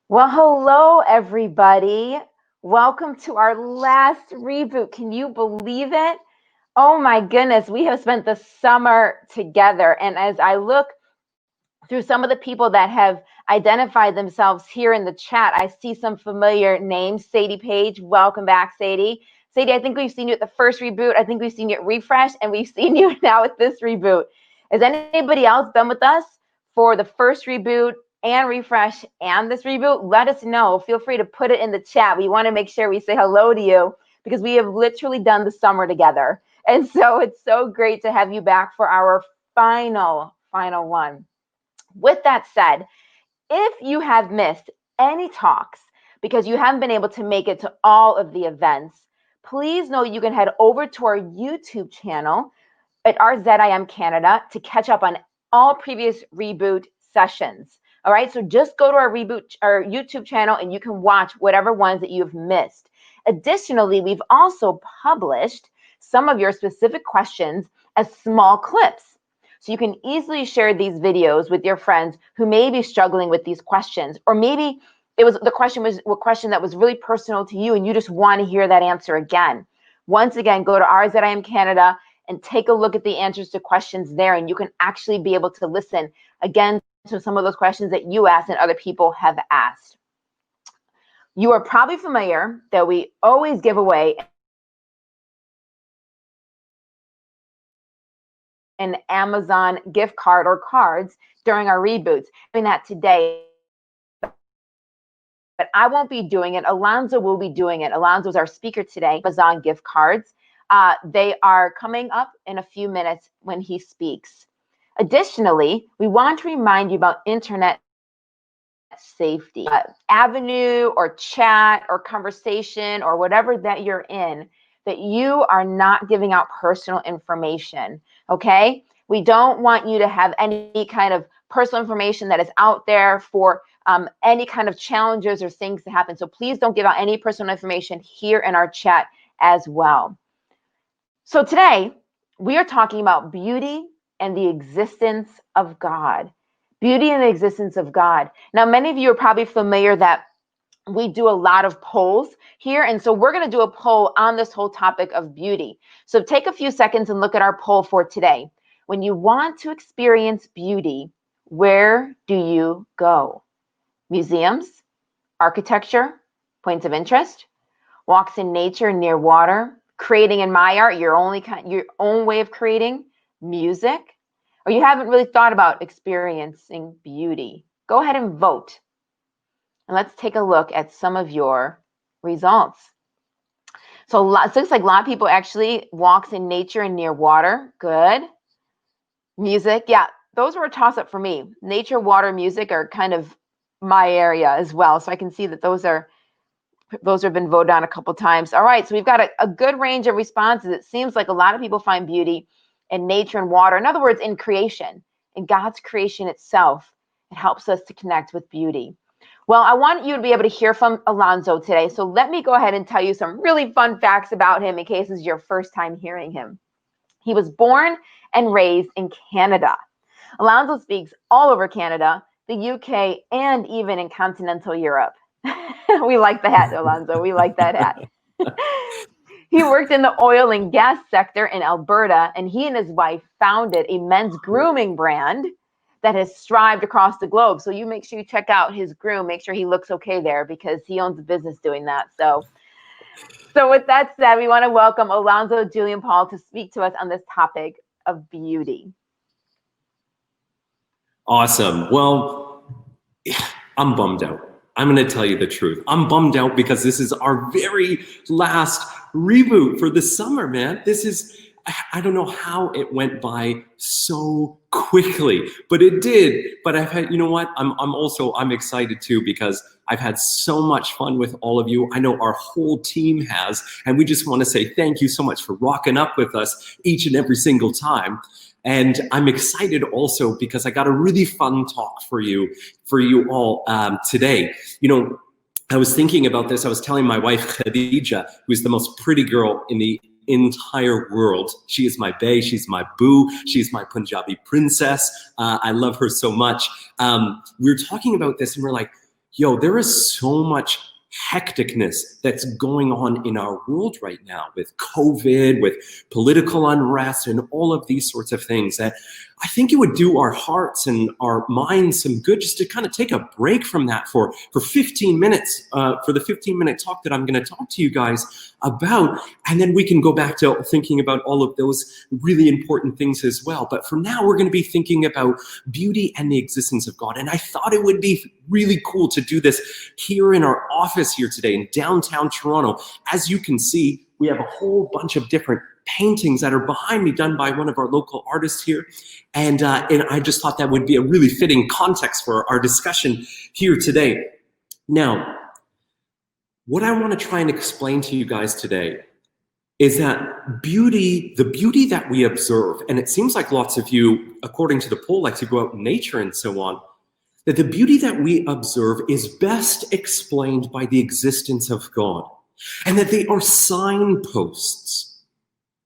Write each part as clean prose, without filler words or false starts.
Well, hello, everybody. Welcome to our last reboot. Can you believe it? Oh my goodness, we have spent the summer together. And as I look through some of the people that have identified themselves here in the chat, I see some familiar names. Sadie Page, welcome back, Sadie. Sadie, I think we've seen you at the first reboot. I think we've seen you at Refresh, and we've seen you now at this reboot. Has anybody else been with us for the first reboot and Refresh and this reboot? Let us know. Feel free to put it in the chat. We want to make sure we say hello to you because we have literally done the summer together. And so it's so great to have you back for our final one. With that said, if you have missed any talks because you haven't been able to make it to all of the events, please know you can head over to our YouTube channel at RZIM Canada to catch up on all previous reboot sessions. All right, so just go to our YouTube channel and you can watch whatever ones that you've missed. Additionally, we've also published some of your specific questions as small clips. So you can easily share these videos with your friends who may be struggling with these questions, or maybe the question was a question that was really personal to you and you just want to hear that answer again. Once again, go to RZIM Canada and take a look at the answers to questions there, and you can actually be able to listen again to some of those questions that you asked and other people have asked. You are probably familiar that we always give away an Amazon gift card or cards during our reboots. Doing that today, but I won't be doing it. Alonzo will be doing it. Alonzo is our speaker today. Amazon gift cards. They are coming up in a few minutes when he speaks. Additionally, we want to remind you about internet safety. Avenue or chat or conversation or whatever that you're in, that you are not giving out personal information, okay? We don't want you to have any kind of personal information that is out there for any kind of challenges or things to happen. So please don't give out any personal information here in our chat as well. So today, we are talking about beauty and the existence of God. Beauty and the existence of God. Now, many of you are probably familiar that we do a lot of polls here. And so we're going to do a poll on this whole topic of beauty. So take a few seconds and look at our poll for today. When you want to experience beauty, where do you go? Museums, architecture, points of interest, walks in nature near water, creating in my art, your own way of creating, music, or you haven't really thought about experiencing beauty. Go ahead and vote. And let's take a look at some of your results. So it looks like a lot of people actually walks in nature and near water. Good. Music, yeah, those were a toss-up for me. Nature, water, music are kind of my area as well. So I can see that those have been voted on a couple times. All right, so we've got a good range of responses. It seems like a lot of people find beauty in nature and water. In other words, in creation, in God's creation itself. It helps us to connect with beauty. Well, I want you to be able to hear from Alonzo today. So let me go ahead and tell you some really fun facts about him in case this is your first time hearing him. He was born and raised in Canada. Alonzo speaks all over Canada, the UK, and even in continental Europe. We like the hat, Alonzo. We like that hat. He worked in the oil and gas sector in Alberta, and he and his wife founded a men's grooming brand that has thrived across the globe. So you make sure you check out his groom, make sure he looks okay there because he owns a business doing that. So with that said, we want to welcome Alanzo Julian Paul to speak to us on this topic of beauty. Awesome. Well, I'm bummed out. I'm going to tell you the truth. I'm bummed out because this is our very last reboot for the summer, man. This is, I don't know how it went by so quickly, but it did. But I've had, you know what? I'm excited too because I've had so much fun with all of you. I know our whole team has, and we just want to say thank you so much for rocking up with us each and every single time. And I'm excited also because I got a really fun talk for you all today. You know, I was thinking about this. I was telling my wife, Khadija, who's the most pretty girl in the entire world. She is my bae, she's my boo, she's my Punjabi princess. I love her so much. We were talking about this and we're like, yo, there is so much hecticness that's going on in our world right now with COVID, with political unrest, and all of these sorts of things that I think it would do our hearts and our minds some good just to kind of take a break from that for 15 minutes, for the 15-minute talk that I'm going to talk to you guys about. And then we can go back to thinking about all of those really important things as well. But for now, we're going to be thinking about beauty and the existence of God. And I thought it would be really cool to do this here in our office here today in downtown Toronto. As you can see, we have a whole bunch of different paintings that are behind me done by one of our local artists here. And I just thought that would be a really fitting context for our discussion here today. Now, what I want to try and explain to you guys today is that beauty, the beauty that we observe, and it seems like lots of you, according to the poll, like to go out in nature and so on, that the beauty that we observe is best explained by the existence of God, and that they are signposts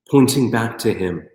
pointing back to him.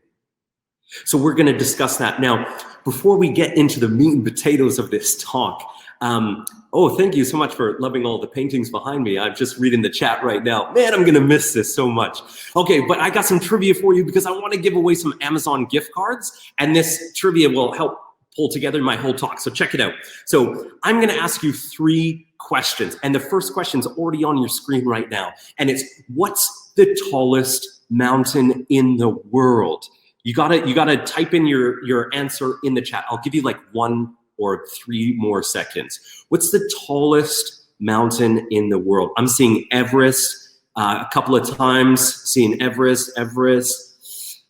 So we're going to discuss that. Now, before we get into the meat and potatoes of this talk, oh, thank you so much for loving all the paintings behind me. I'm just reading the chat right now. Man, I'm going to miss this so much. Okay, but I got some trivia for you because I want to give away some Amazon gift cards, and this trivia will help pull together my whole talk. So check it out. So I'm going to ask you 3 questions, and the first question's already on your screen right now, and it's, what's the tallest mountain in the world? You gotta type in your answer in the chat. I'll give you like 1 or 3 more seconds. What's the tallest mountain in the world? I'm seeing Everest a couple of times, seeing Everest.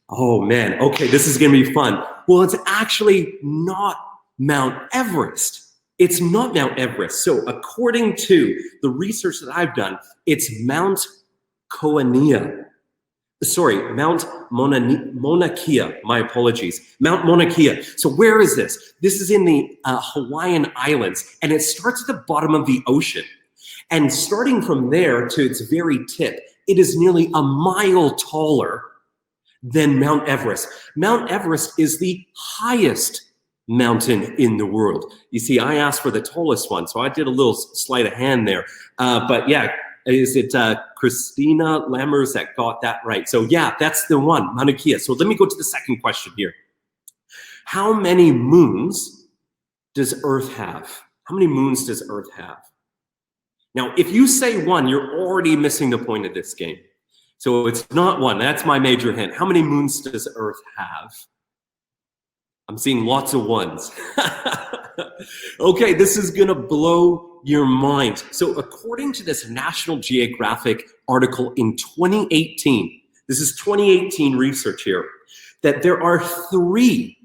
Oh man, okay, this is gonna be fun. Well, it's actually not Mount Everest. It's not Mount Everest. So according to the research that I've done, it's Mount Mauna Kea, my apologies. Mount Mauna Kea. So where is this? This is in the Hawaiian Islands, and it starts at the bottom of the ocean. And starting from there to its very tip, it is nearly a mile taller than Mount Everest. Mount Everest is the highest mountain in the world. You see, I asked for the tallest one, so I did a little sleight of hand there. But yeah, is it Christina Lammers that got that right? So yeah, that's the one, Mauna Kea. So let me go to the second question here. How many moons does Earth have? How many moons does Earth have? Now, if you say 1, you're already missing the point of this game. So it's not 1, that's my major hint. How many moons does Earth have? I'm seeing lots of 1s. Okay, this is gonna blow your mind. So according to this National Geographic article in 2018, this is 2018 research here, that there are three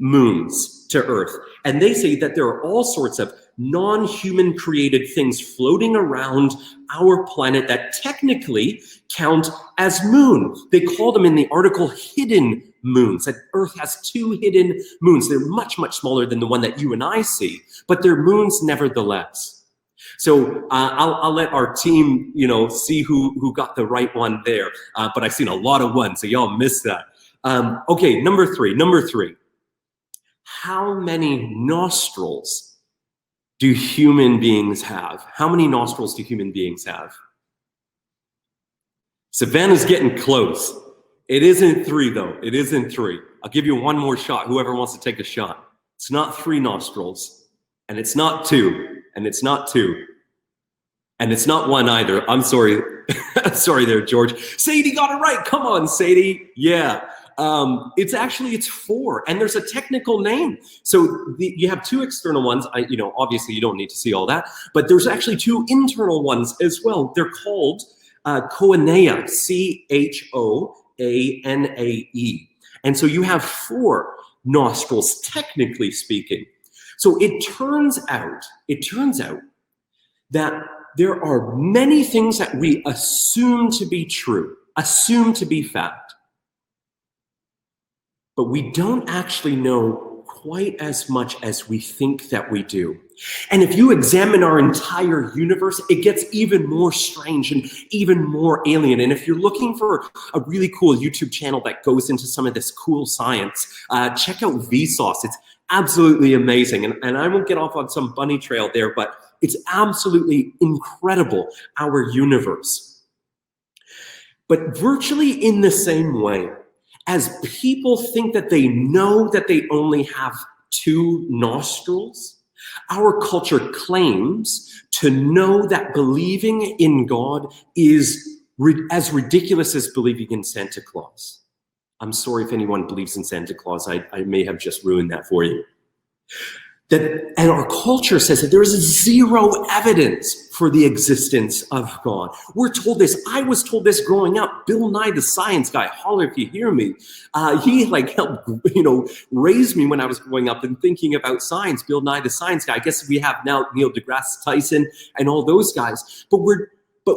moons to Earth. And they say that there are all sorts of non-human created things floating around our planet that technically count as moons. They call them in the article hidden moons, that Earth has 2 hidden moons. They're much, much smaller than the one that you and I see, but they're moons nevertheless. So I'll let our team, see who got the right one there. But I've seen a lot of 1, so y'all missed that. Okay, number three. How many nostrils do human beings have? How many nostrils do human beings have? Savannah's getting close. It isn't 3 though, it isn't 3. I'll give you 1 more shot, whoever wants to take a shot. It's not 3 nostrils, and it's not 2, and it's not 2, and it's not 1 either. I'm sorry, sorry there, George. Sadie got it right, come on, Sadie. Yeah, it's 4, and there's a technical name. So you have 2 external ones. Obviously you don't need to see all that, but there's actually 2 internal ones as well. They're called choanea, C-H-O-A-N-A-E. And so you have 4 nostrils, technically speaking. So it turns out that there are many things that we assume to be true, assume to be fact, but we don't actually know quite as much as we think that we do. And if you examine our entire universe, it gets even more strange and even more alien. And if you're looking for a really cool YouTube channel that goes into some of this cool science, check out Vsauce. It's absolutely amazing. And I won't get off on some bunny trail there, but it's absolutely incredible, our universe. But virtually in the same way, as people think that they know that they only have two nostrils, our culture claims to know that believing in God is as ridiculous as believing in Santa Claus. I'm sorry if anyone believes in Santa Claus. I may have just ruined that for you. And our culture says that there is zero evidence for the existence of God. We're told this. I was told this growing up. Bill Nye, the science guy, holler if you hear me. He helped, raise me when I was growing up and thinking about science. Bill Nye, the science guy. I guess we have now Neil deGrasse Tyson and all those guys. But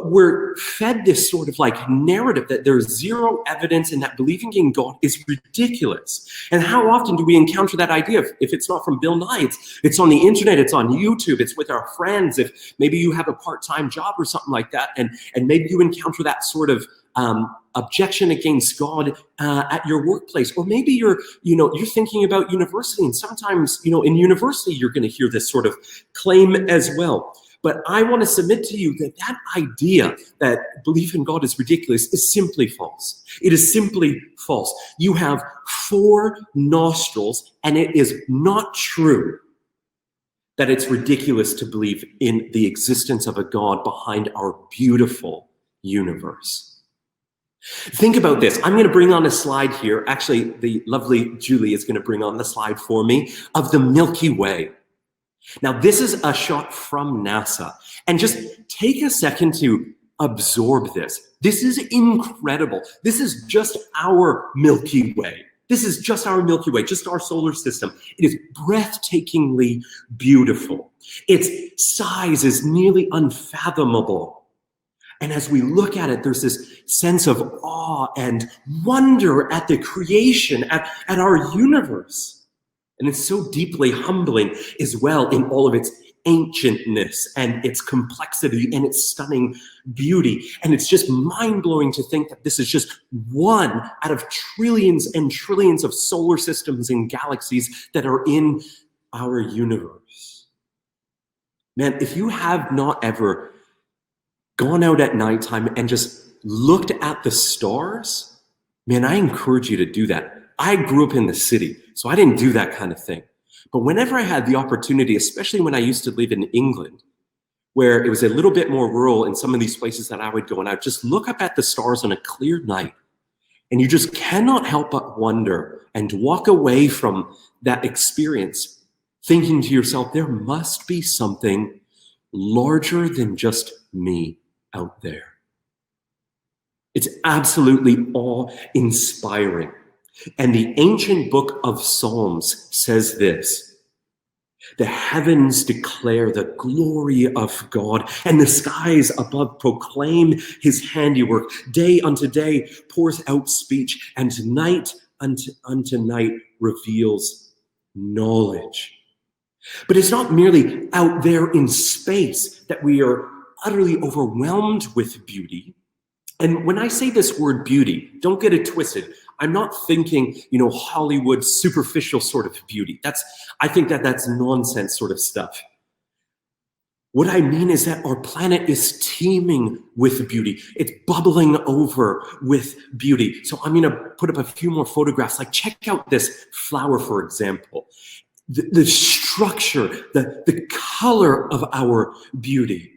we're fed this sort of narrative that there's zero evidence and that believing in God is ridiculous. And how often do we encounter that idea? If it's not from Bill Nye, it's on the internet, it's on YouTube, it's with our friends. If maybe you have a part-time job or something like that, and maybe you encounter that sort of objection against God at your workplace, or maybe you're thinking about university, and sometimes in university you're going to hear this sort of claim as well. But I want to submit to you that that idea that belief in God is ridiculous is simply false. It is simply false. You have 4 nostrils, and it is not true that it's ridiculous to believe in the existence of a God behind our beautiful universe. Think about this. I'm going to bring on a slide here. Actually, the lovely Julie is going to bring on the slide for me of the Milky Way. Now, this is a shot from NASA, and just take a second to absorb this. This is incredible. This is just our Milky Way. This is just our Milky Way, just our solar system. It is breathtakingly beautiful. Its size is nearly unfathomable. And as we look at it, there's this sense of awe and wonder at the creation, at our universe. And it's so deeply humbling as well in all of its ancientness and its complexity and its stunning beauty. And it's just mind-blowing to think that this is just one out of trillions and trillions of solar systems and galaxies that are in our universe. Man, if you have not ever gone out at nighttime and just looked at the stars, man, I encourage you to do that. I grew up in the city, so I didn't do that kind of thing. But whenever I had the opportunity, especially when I used to live in England, where it was a little bit more rural in some of these places that I would go, and I'd just look up at the stars on a clear night, and you just cannot help but wonder and walk away from that experience thinking to yourself, there must be something larger than just me out there. It's absolutely awe-inspiring. And the ancient book of Psalms says this: the heavens declare the glory of God, and the skies above proclaim his handiwork. Day unto day pours out speech, and night unto night reveals knowledge. But it's not merely out there in space that we are utterly overwhelmed with beauty. And when I say this word beauty, don't get it twisted. I'm not thinking, Hollywood superficial sort of beauty. I think that's nonsense sort of stuff. What I mean is that our planet is teeming with beauty. It's bubbling over with beauty. So I'm going to put up a few more photographs. Check out this flower, for example. The structure, the color of our beauty.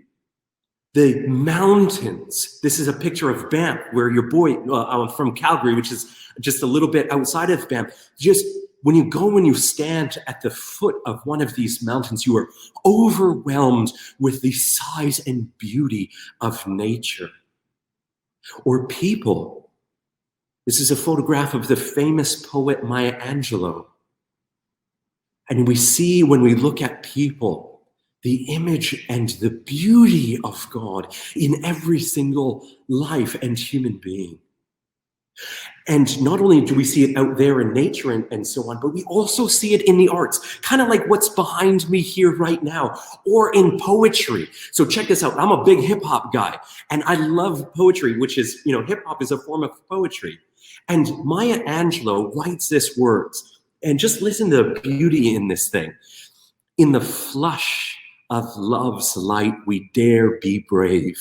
The mountains. This is a picture of Banff, where your boy, I'm from Calgary, which is just a little bit outside of Banff. Just when you stand at the foot of one of these mountains, you are overwhelmed with the size and beauty of nature. Or people. This is a photograph of the famous poet Maya Angelou. And we see, when we look at people, the image and the beauty of God in every single life and human being. And not only do we see it out there in nature and so on, but we also see it in the arts, kind of like what's behind me here right now, or in poetry. So check this out. I'm a big hip hop guy, and I love poetry, which is, hip hop is a form of poetry. And Maya Angelou writes this words, And just listen to the beauty in this thing. In the flush of love's light, we dare be brave.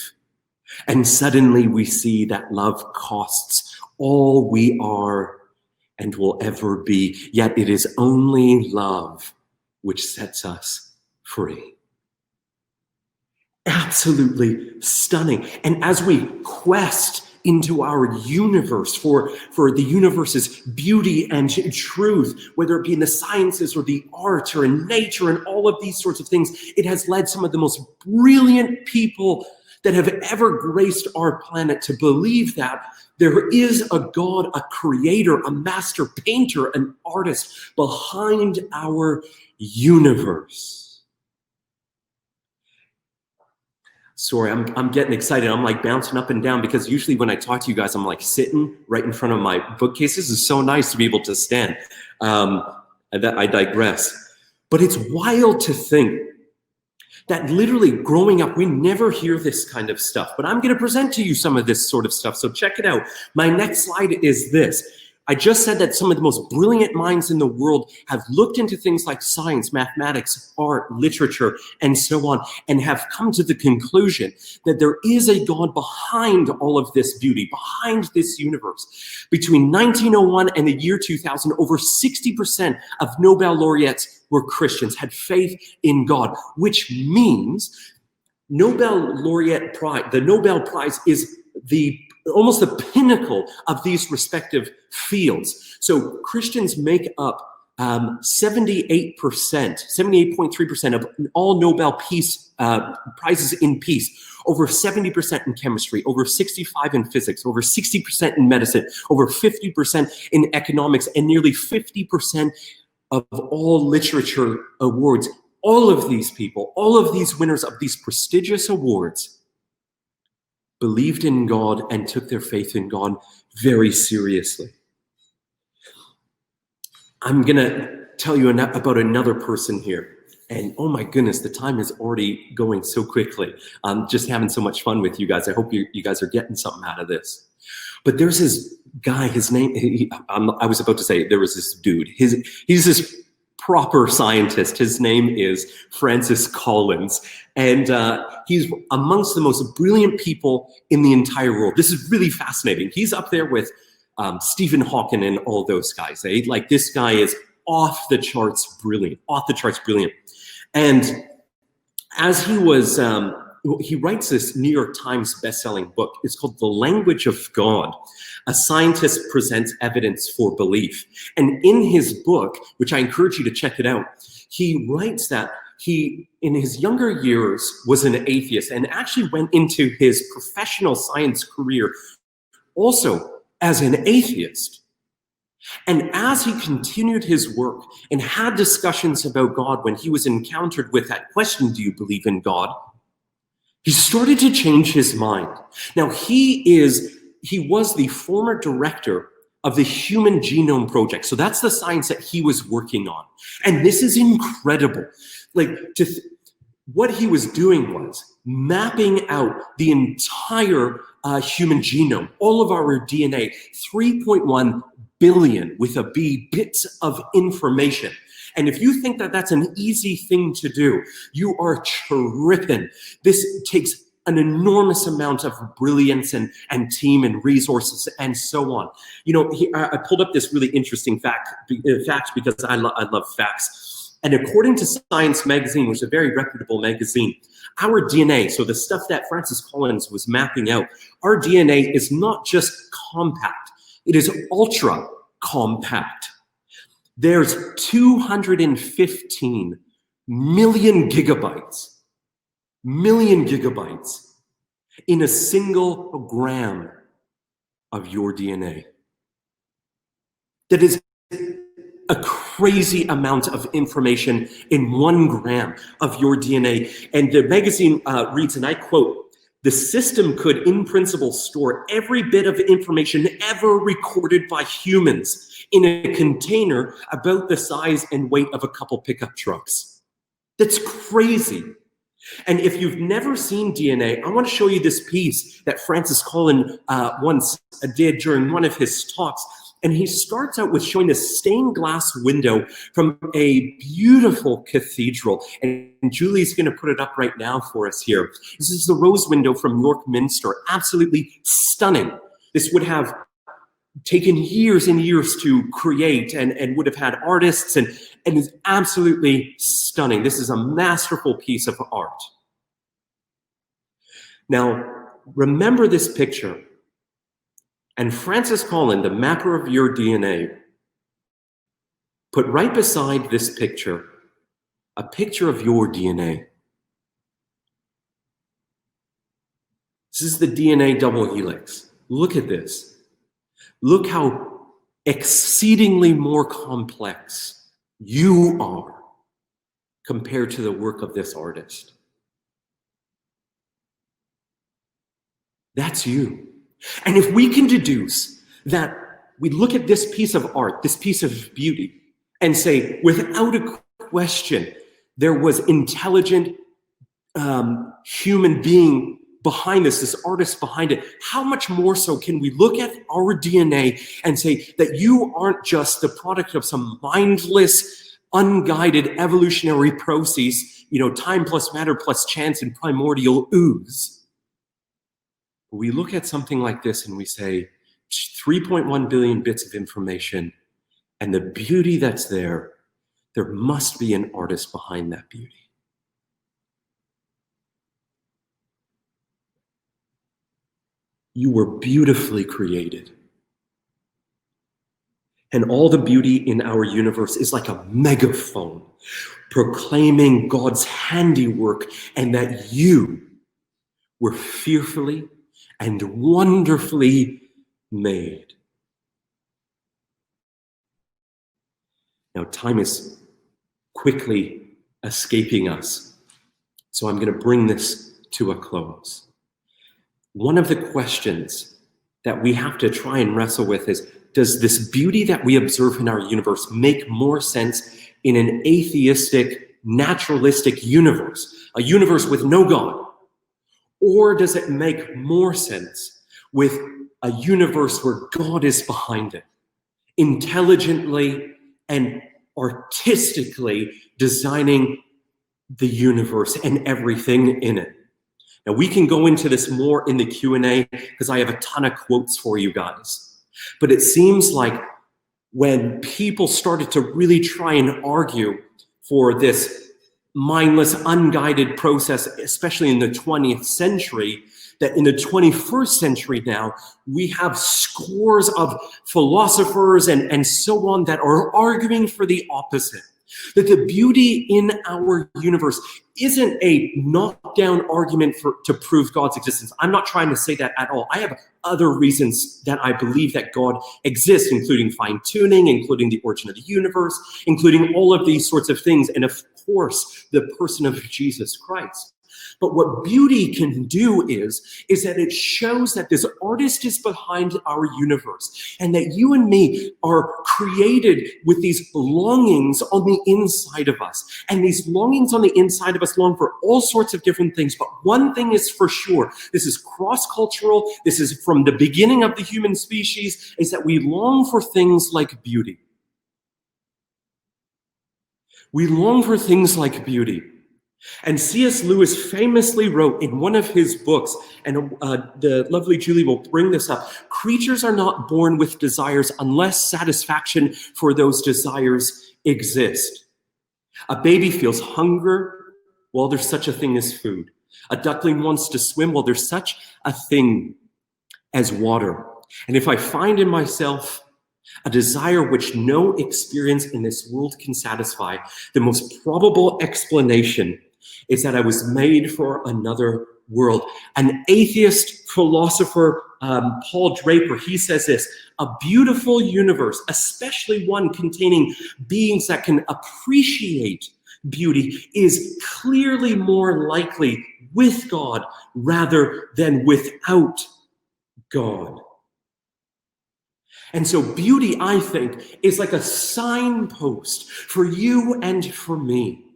And suddenly we see that love costs all we are and will ever be. Yet it is only love which sets us free. Absolutely stunning. And as we quest into our universe for the universe's beauty and truth, whether it be in the sciences or the arts or in nature and all of these sorts of things, it has led some of the most brilliant people that have ever graced our planet to believe that there is a God, a creator, a master painter, an artist behind our universe. Sorry, I'm getting excited. I'm like bouncing up and down because usually when I talk to you guys, I'm like sitting right in front of my bookcases. It's so nice to be able to stand. I digress. But it's wild to think that literally growing up, we never hear this kind of stuff. But I'm going to present to you some of this sort of stuff. So check it out. My next slide is this. I just said that some of the most brilliant minds in the world have looked into things like science, mathematics, art, literature, and so on, and have come to the conclusion that there is a God behind all of this beauty, behind this universe. Between 1901 and the year 2000, over 60% of Nobel laureates were Christians, had faith in God, which means Nobel laureate prize, the Nobel Prize is almost the pinnacle of these respective fields. So Christians make up 78.3% of all Nobel Peace prizes in peace, over 70% in chemistry, over 65% in physics, over 60% in medicine, over 50% in economics, and nearly 50% of all literature awards. All of these people, all of these winners of these prestigious awards believed in God and took their faith in God very seriously. I'm going to tell you about another person here. And oh my goodness, the time is already going so quickly. I'm just having so much fun with you guys. I hope you guys are getting something out of this. But there's this guy, his name, I was about to say, there was this dude. He's this proper scientist. His name is Francis Collins. And he's amongst the most brilliant people in the entire world. This is really fascinating. He's up there with Stephen Hawking and all those guys. Eh? Like, this guy is off the charts brilliant. And as he was, he writes this New York Times bestselling book. It's called The Language of God. A scientist presents evidence for belief. And in his book, which I encourage you to check it out, he writes that he, in his younger years, was an atheist and actually went into his professional science career also as an atheist. And as he continued his work and had discussions about God, when he was encountered with that question, do you believe in God? He started to change his mind. Now, he was the former director of the Human Genome Project. So that's the science that he was working on. And this is incredible. Like, what he was doing was mapping out the entire human genome, all of our DNA, 3.1 billion with a B bits of information. And if you think that that's an easy thing to do, you are tripping. This takes an enormous amount of brilliance and team and resources and so on. You know, I pulled up this really interesting fact because I love facts. And according to Science Magazine, which is a very reputable magazine, our DNA, so the stuff that Francis Collins was mapping out, our DNA is not just compact, it is ultra compact. There's 215 million gigabytes in a single gram of your DNA. That is a crazy amount of information in 1 gram of your DNA. And the magazine reads, and I quote, "The system could, in principle, store every bit of information ever recorded by humans in a container about the size and weight of a couple pickup trucks." That's crazy. And if you've never seen DNA, I want to show you this piece that Francis Collins once did during one of his talks. And he starts out with showing a stained glass window from a beautiful cathedral. And Julie's going to put it up right now for us here. This is the rose window from York Minster. Absolutely stunning. This would have taken years and years to create and would have had artists and is absolutely stunning. This is a masterful piece of art. Now, remember this picture. And Francis Collin, the mapper of your DNA, put right beside this picture a picture of your DNA. This is the DNA double helix. Look at this. Look how exceedingly more complex you are compared to the work of this artist. That's you. And if we can deduce that we look at this piece of art, this piece of beauty, and say, without a question, there was intelligent human being behind this artist behind it, how much more so can we look at our DNA and say that you aren't just the product of some mindless, unguided evolutionary process, time plus matter plus chance and primordial ooze. We look at something like this and we say 3.1 billion bits of information, and the beauty that's there must be an artist behind that beauty. You were beautifully created. And all the beauty in our universe is like a megaphone proclaiming God's handiwork and that you were fearfully and wonderfully made. Now, time is quickly escaping us, so I'm going to bring this to a close. One of the questions that we have to try and wrestle with is, does this beauty that we observe in our universe make more sense in an atheistic, naturalistic universe, a universe with no God? Or does it make more sense with a universe where God is behind it, intelligently and artistically designing the universe and everything in it? Now, we can go into this more in the Q&A because I have a ton of quotes for you guys. But it seems like when people started to really try and argue for this mindless, unguided process, especially in the 20th century, that in the 21st century now, we have scores of philosophers and so on that are arguing for the opposite. That the beauty in our universe isn't a knockdown argument to prove God's existence. I'm not trying to say that at all. I have other reasons that I believe that God exists, including fine-tuning, including the origin of the universe, including all of these sorts of things, and of course, the person of Jesus Christ. But what beauty can do is that it shows that this artist is behind our universe and that you and me are created with these longings on the inside of us. And these longings on the inside of us long for all sorts of different things. But one thing is for sure, this is cross-cultural, this is from the beginning of the human species, is that we long for things like beauty. We long for things like beauty. And C.S. Lewis famously wrote in one of his books, and the lovely Julie will bring this up, creatures are not born with desires unless satisfaction for those desires exist. A baby feels hunger while there's such a thing as food. A duckling wants to swim while there's such a thing as water. And if I find in myself a desire which no experience in this world can satisfy, the most probable explanation is that I was made for another world. An atheist philosopher, Paul Draper, he says this: a beautiful universe, especially one containing beings that can appreciate beauty, is clearly more likely with God rather than without God. And so beauty, I think, is like a signpost for you and for me,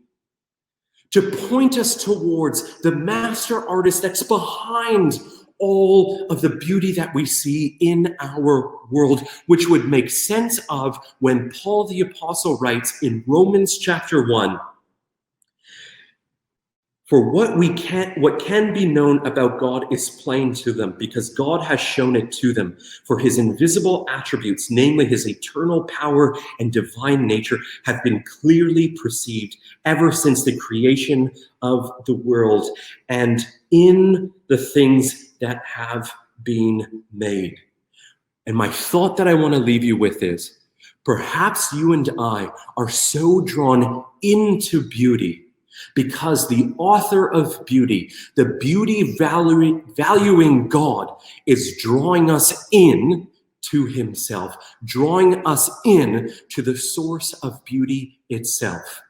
to point us towards the master artist that's behind all of the beauty that we see in our world, which would make sense of when Paul the Apostle writes in Romans chapter 1, "For what can be known about God is plain to them, because God has shown it to them. For his invisible attributes, namely his eternal power and divine nature, have been clearly perceived ever since the creation of the world and in the things that have been made." And my thought that I want to leave you with is, perhaps you and I are so drawn into beauty because the author of beauty, the beauty valuing God, is drawing us in to himself, drawing us in to the source of beauty itself.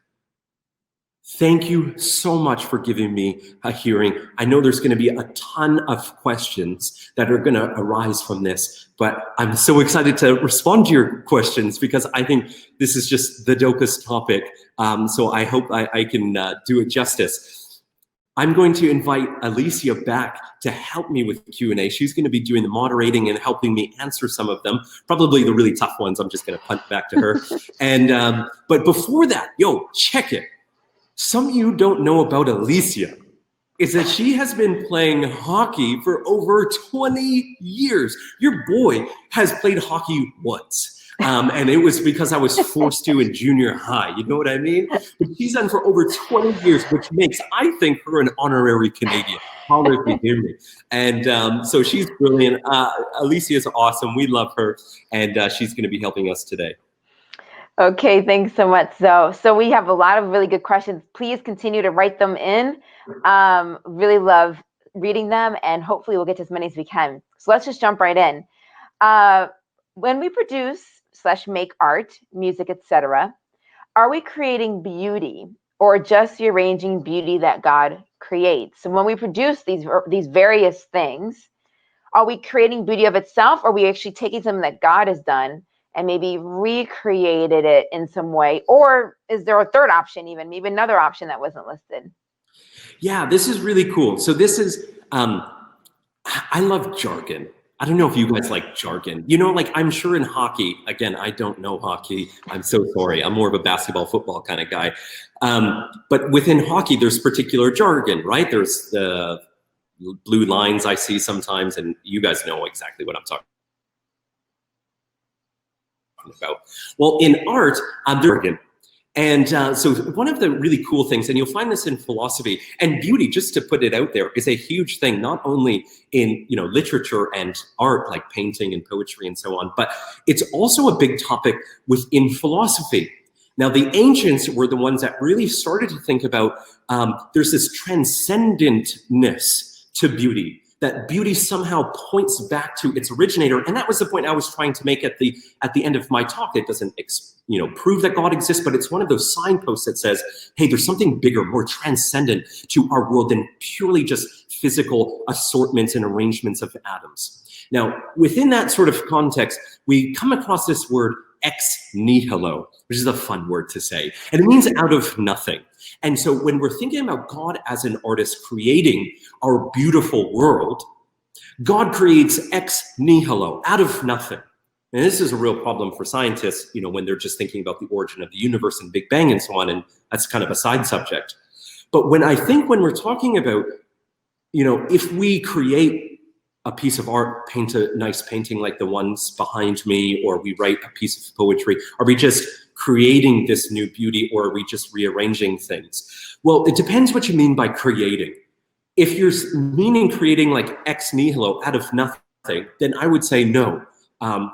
Thank you so much for giving me a hearing. I know there's going to be a ton of questions that are going to arise from this, but I'm so excited to respond to your questions because I think this is just the dopest topic. So I hope I can do it justice. I'm going to invite Alicia back to help me with Q&A. She's going to be doing the moderating and helping me answer some of them. Probably the really tough ones, I'm just going to punt back to her. And but before that, check it. Some of you don't know about Alicia is that she has been playing hockey for over 20 years. Your boy has played hockey once. And it was because I was forced to in junior high. You know what I mean? But she's done for over 20 years, which makes, I think, her an honorary Canadian. Holler if you hear me. And so she's brilliant. Alicia is awesome. We love her. And she's going to be helping us today. Okay, thanks so much, Zoe. So we have a lot of really good questions. Please continue to write them in. Really love reading them, and hopefully we'll get to as many as we can. So let's just jump right in. When we produce/make art, music, etc., are we creating beauty or just rearranging beauty that God creates? So when we produce these various things, are we creating beauty of itself, or are we actually taking something that God has done and maybe recreated it in some way? Or is there a third option, even maybe another option that wasn't listed? Yeah, this is really cool. So this is, I love jargon. I don't know if you guys like jargon. Like I'm sure in hockey, again, I don't know hockey. I'm so sorry. I'm more of a basketball, football kind of guy. But within hockey, there's particular jargon, right? There's the blue lines I see sometimes, and you guys know exactly what I'm talking about. Well, in art, jargon. And so one of the really cool things, and you'll find this in philosophy, and beauty, just to put it out there, is a huge thing, not only in literature and art, like painting and poetry and so on, but it's also a big topic within philosophy. Now, the ancients were the ones that really started to think about there's this transcendentness to beauty, that beauty somehow points back to its originator. And that was the point I was trying to make at the end of my talk. It doesn't prove that God exists, but it's one of those signposts that says, hey, there's something bigger, more transcendent to our world than purely just physical assortments and arrangements of atoms. Now, within that sort of context, we come across this word ex nihilo, which is a fun word to say, and it means out of nothing. And so when we're thinking about God as an artist creating our beautiful world, God creates ex nihilo, out of nothing. And this is a real problem for scientists, when they're just thinking about the origin of the universe and Big Bang and so on, and that's kind of a side subject. But when we're talking about, if we create a piece of art, paint a nice painting like the ones behind me, or we write a piece of poetry, are we just creating this new beauty, or are we just rearranging things? Well, it depends what you mean by creating. If you're meaning creating like ex nihilo, out of nothing, then I would say no.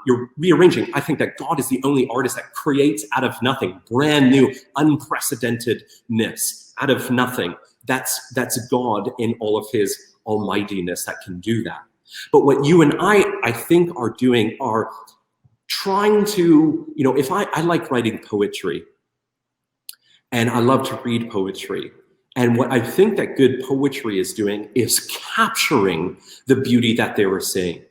You're rearranging. I think that God is the only artist that creates out of nothing, brand new, unprecedentedness, out of nothing. That's God in all of his almightiness that can do that. But what you and I think are doing are trying to, if I like writing poetry, and I love to read poetry, and what I think that good poetry is doing is capturing the beauty that they were seeing.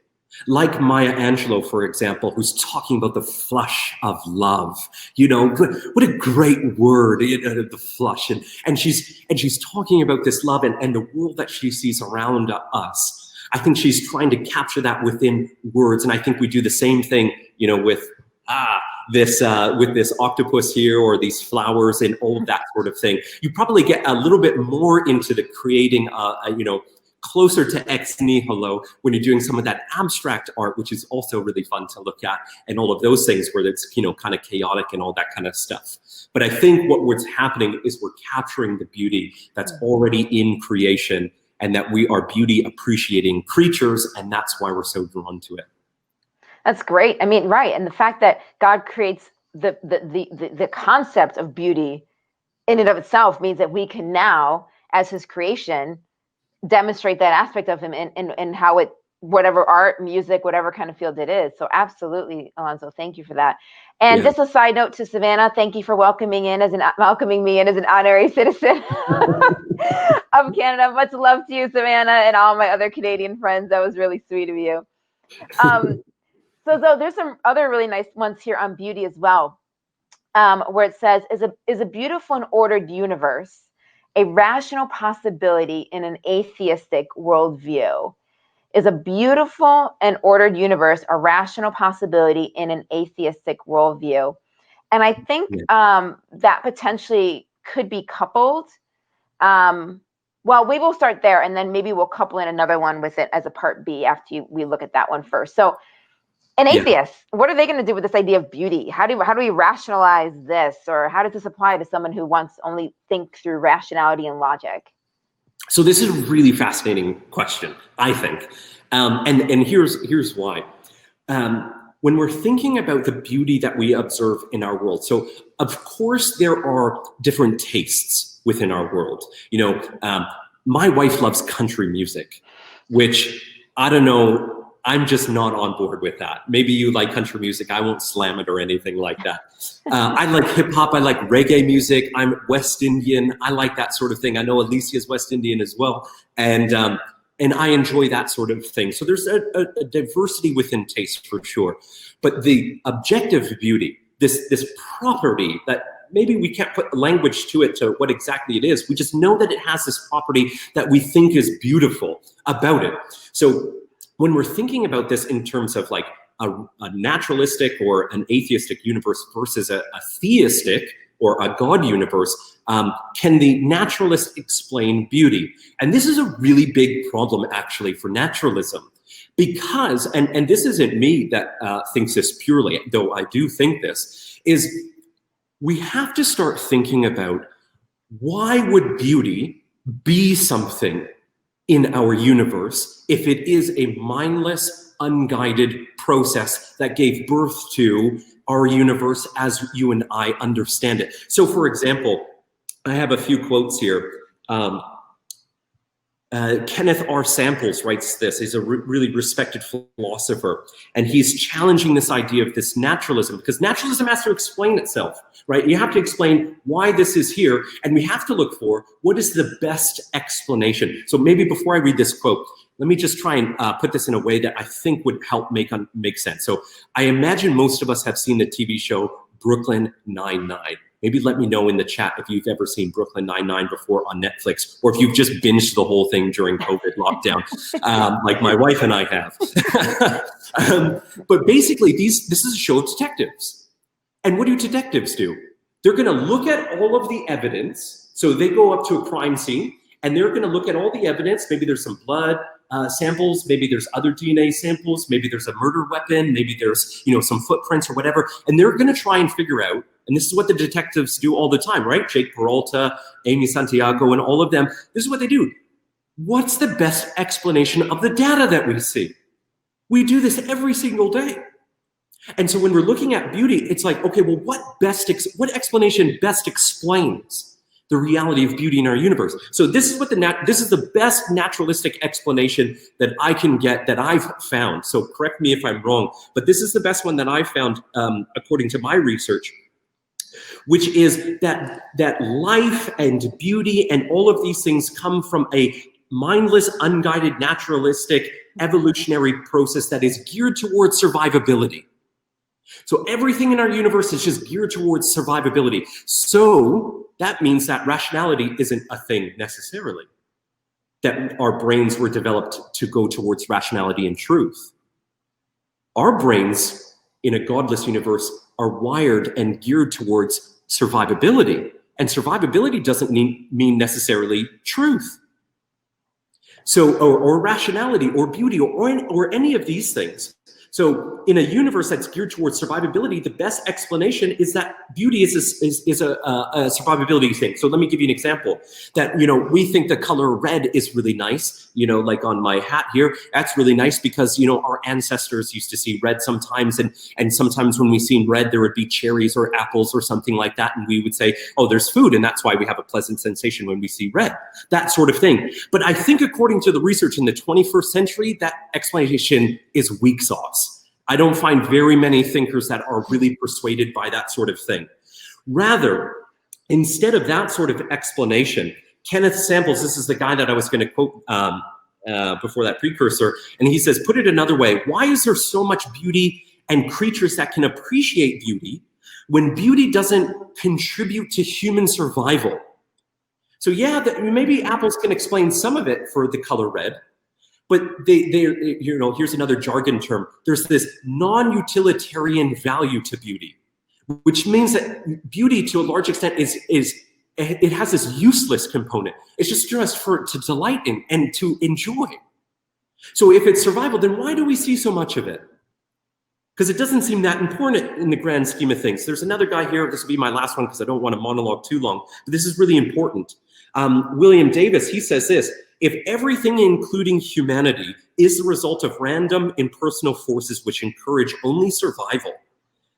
Like Maya Angelou, for example, who's talking about the flush of love. What a great word, the flush. And she's talking about this love and the world that she sees around us. I think she's trying to capture that within words. And I think we do the same thing, you know, with this octopus here, or these flowers and all of that sort of thing. You probably get a little bit more into the creating, you know, closer to ex nihilo when you're doing some of that abstract art, which is also really fun to look at, and all of those things where it's, you know, kind of chaotic and all that kind of stuff. But I think what's happening is we're capturing the beauty that's already in creation, and that we are beauty appreciating creatures, and that's why we're so drawn to it. That's great. I mean, right. And the fact that God creates the concept of beauty in and of itself means that we can now, as his creation, demonstrate that aspect of him and how it, whatever art, music, whatever kind of field it is. So absolutely, Alanzo, thank you for that. And just a side note to Savannah, thank you for welcoming me in as an honorary citizen of Canada. Much love to you, Savannah, and all my other Canadian friends. That was really sweet of you. So there's some other really nice ones here on beauty as well, where it says, is a beautiful and ordered universe a rational possibility in an atheistic worldview? Is a beautiful and ordered universe a rational possibility in an atheistic worldview? And I think that potentially could be coupled. Well, we will start there, and then maybe we'll couple in another one with it as a part B after we look at that one first. So an atheist, what are they going to do with this idea of beauty? How do we rationalize this, or how does this apply to someone who wants only think through rationality and logic? So this is a really fascinating question, I think, and here's why. When we're thinking about the beauty that we observe in our world, so of course there are different tastes within our world. You know, my wife loves country music, which I don't know. I'm just not on board with that. Maybe you like country music. I won't slam it or anything like that. I like hip hop. I like reggae music. I'm West Indian. I like that sort of thing. I know Alicia's West Indian as well. And I enjoy that sort of thing. So there's a diversity within taste for sure. But the objective beauty, this property that maybe we can't put language to it to what exactly it is. We just know that it has this property that we think is beautiful about it. So when we're thinking about this in terms of like a naturalistic or an atheistic universe versus a theistic or a God universe, can the naturalist explain beauty? And this is a really big problem actually for naturalism, because, and this isn't me that thinks this purely, though I do think this, is we have to start thinking about, why would beauty be something in our universe if it is a mindless, unguided process that gave birth to our universe as you and I understand it? So for example, I have a few quotes here. Kenneth R. Samples writes this. He's a really respected philosopher, and he's challenging this idea of this naturalism, because naturalism has to explain itself, right? You have to explain why this is here, and we have to look for what is the best explanation. So maybe before I read this quote, let me just try and put this in a way that I think would help make sense. So I imagine most of us have seen the TV show Brooklyn Nine-Nine. Maybe let me know in the chat if you've ever seen Brooklyn Nine-Nine before on Netflix, or if you've just binged the whole thing during COVID lockdown, like my wife and I have. But basically, this is a show of detectives. And what do detectives do? They're going to look at all of the evidence. So they go up to a crime scene, and they're going to look at all the evidence. Maybe there's some blood samples, maybe there's other DNA samples, maybe there's a murder weapon, maybe there's, you know, some footprints or whatever, and they're going to try and figure out, and this is what the detectives do all the time, right? Jake Peralta, Amy Santiago, and all of them, this is what they do. What's the best explanation of the data that we see? We do this every single day. And so when we're looking at beauty, it's like, okay, well, what explanation best explains the reality of beauty in our universe? So this is what this is the best naturalistic explanation that I can get, that I've found. So correct me if I'm wrong, but this is the best one that I found according to my research, which is that life and beauty and all of these things come from a mindless, unguided, naturalistic, evolutionary process that is geared towards survivability. So everything in our universe is just geared towards survivability. So that means that rationality isn't a thing necessarily. that our brains were developed to go towards rationality and truth. Our brains in a godless universe are wired and geared towards survivability. And survivability doesn't mean necessarily truth. So, or rationality or beauty or any of these things. So in a universe that's geared towards survivability, the best explanation is that beauty is a survivability thing. So let me give you an example that, we think the color red is really nice, like on my hat here, that's really nice because, our ancestors used to see red sometimes. And sometimes when we see red, there would be cherries or apples or something like that. And we would say, oh, there's food. And that's why we have a pleasant sensation when we see red, that sort of thing. But I think according to the research in the 21st century, that explanation is weak sauce. I don't find very many thinkers that are really persuaded by that sort of thing. Rather, instead of that sort of explanation, Kenneth Samples, this is the guy that I was going to quote before that precursor, and he says, put it another way, why is there so much beauty and creatures that can appreciate beauty when beauty doesn't contribute to human survival? So yeah, maybe apples can explain some of it for the color red, but here's another jargon term. There's this non-utilitarian value to beauty, which means that beauty to a large extent it has this useless component. It's just to delight in and to enjoy. So if it's survival, then why do we see so much of it? Because it doesn't seem that important in the grand scheme of things. There's another guy here, this will be my last one because I don't want to monologue too long, but this is really important. William Davis, he says this, if everything, including humanity, is the result of random impersonal forces which encourage only survival,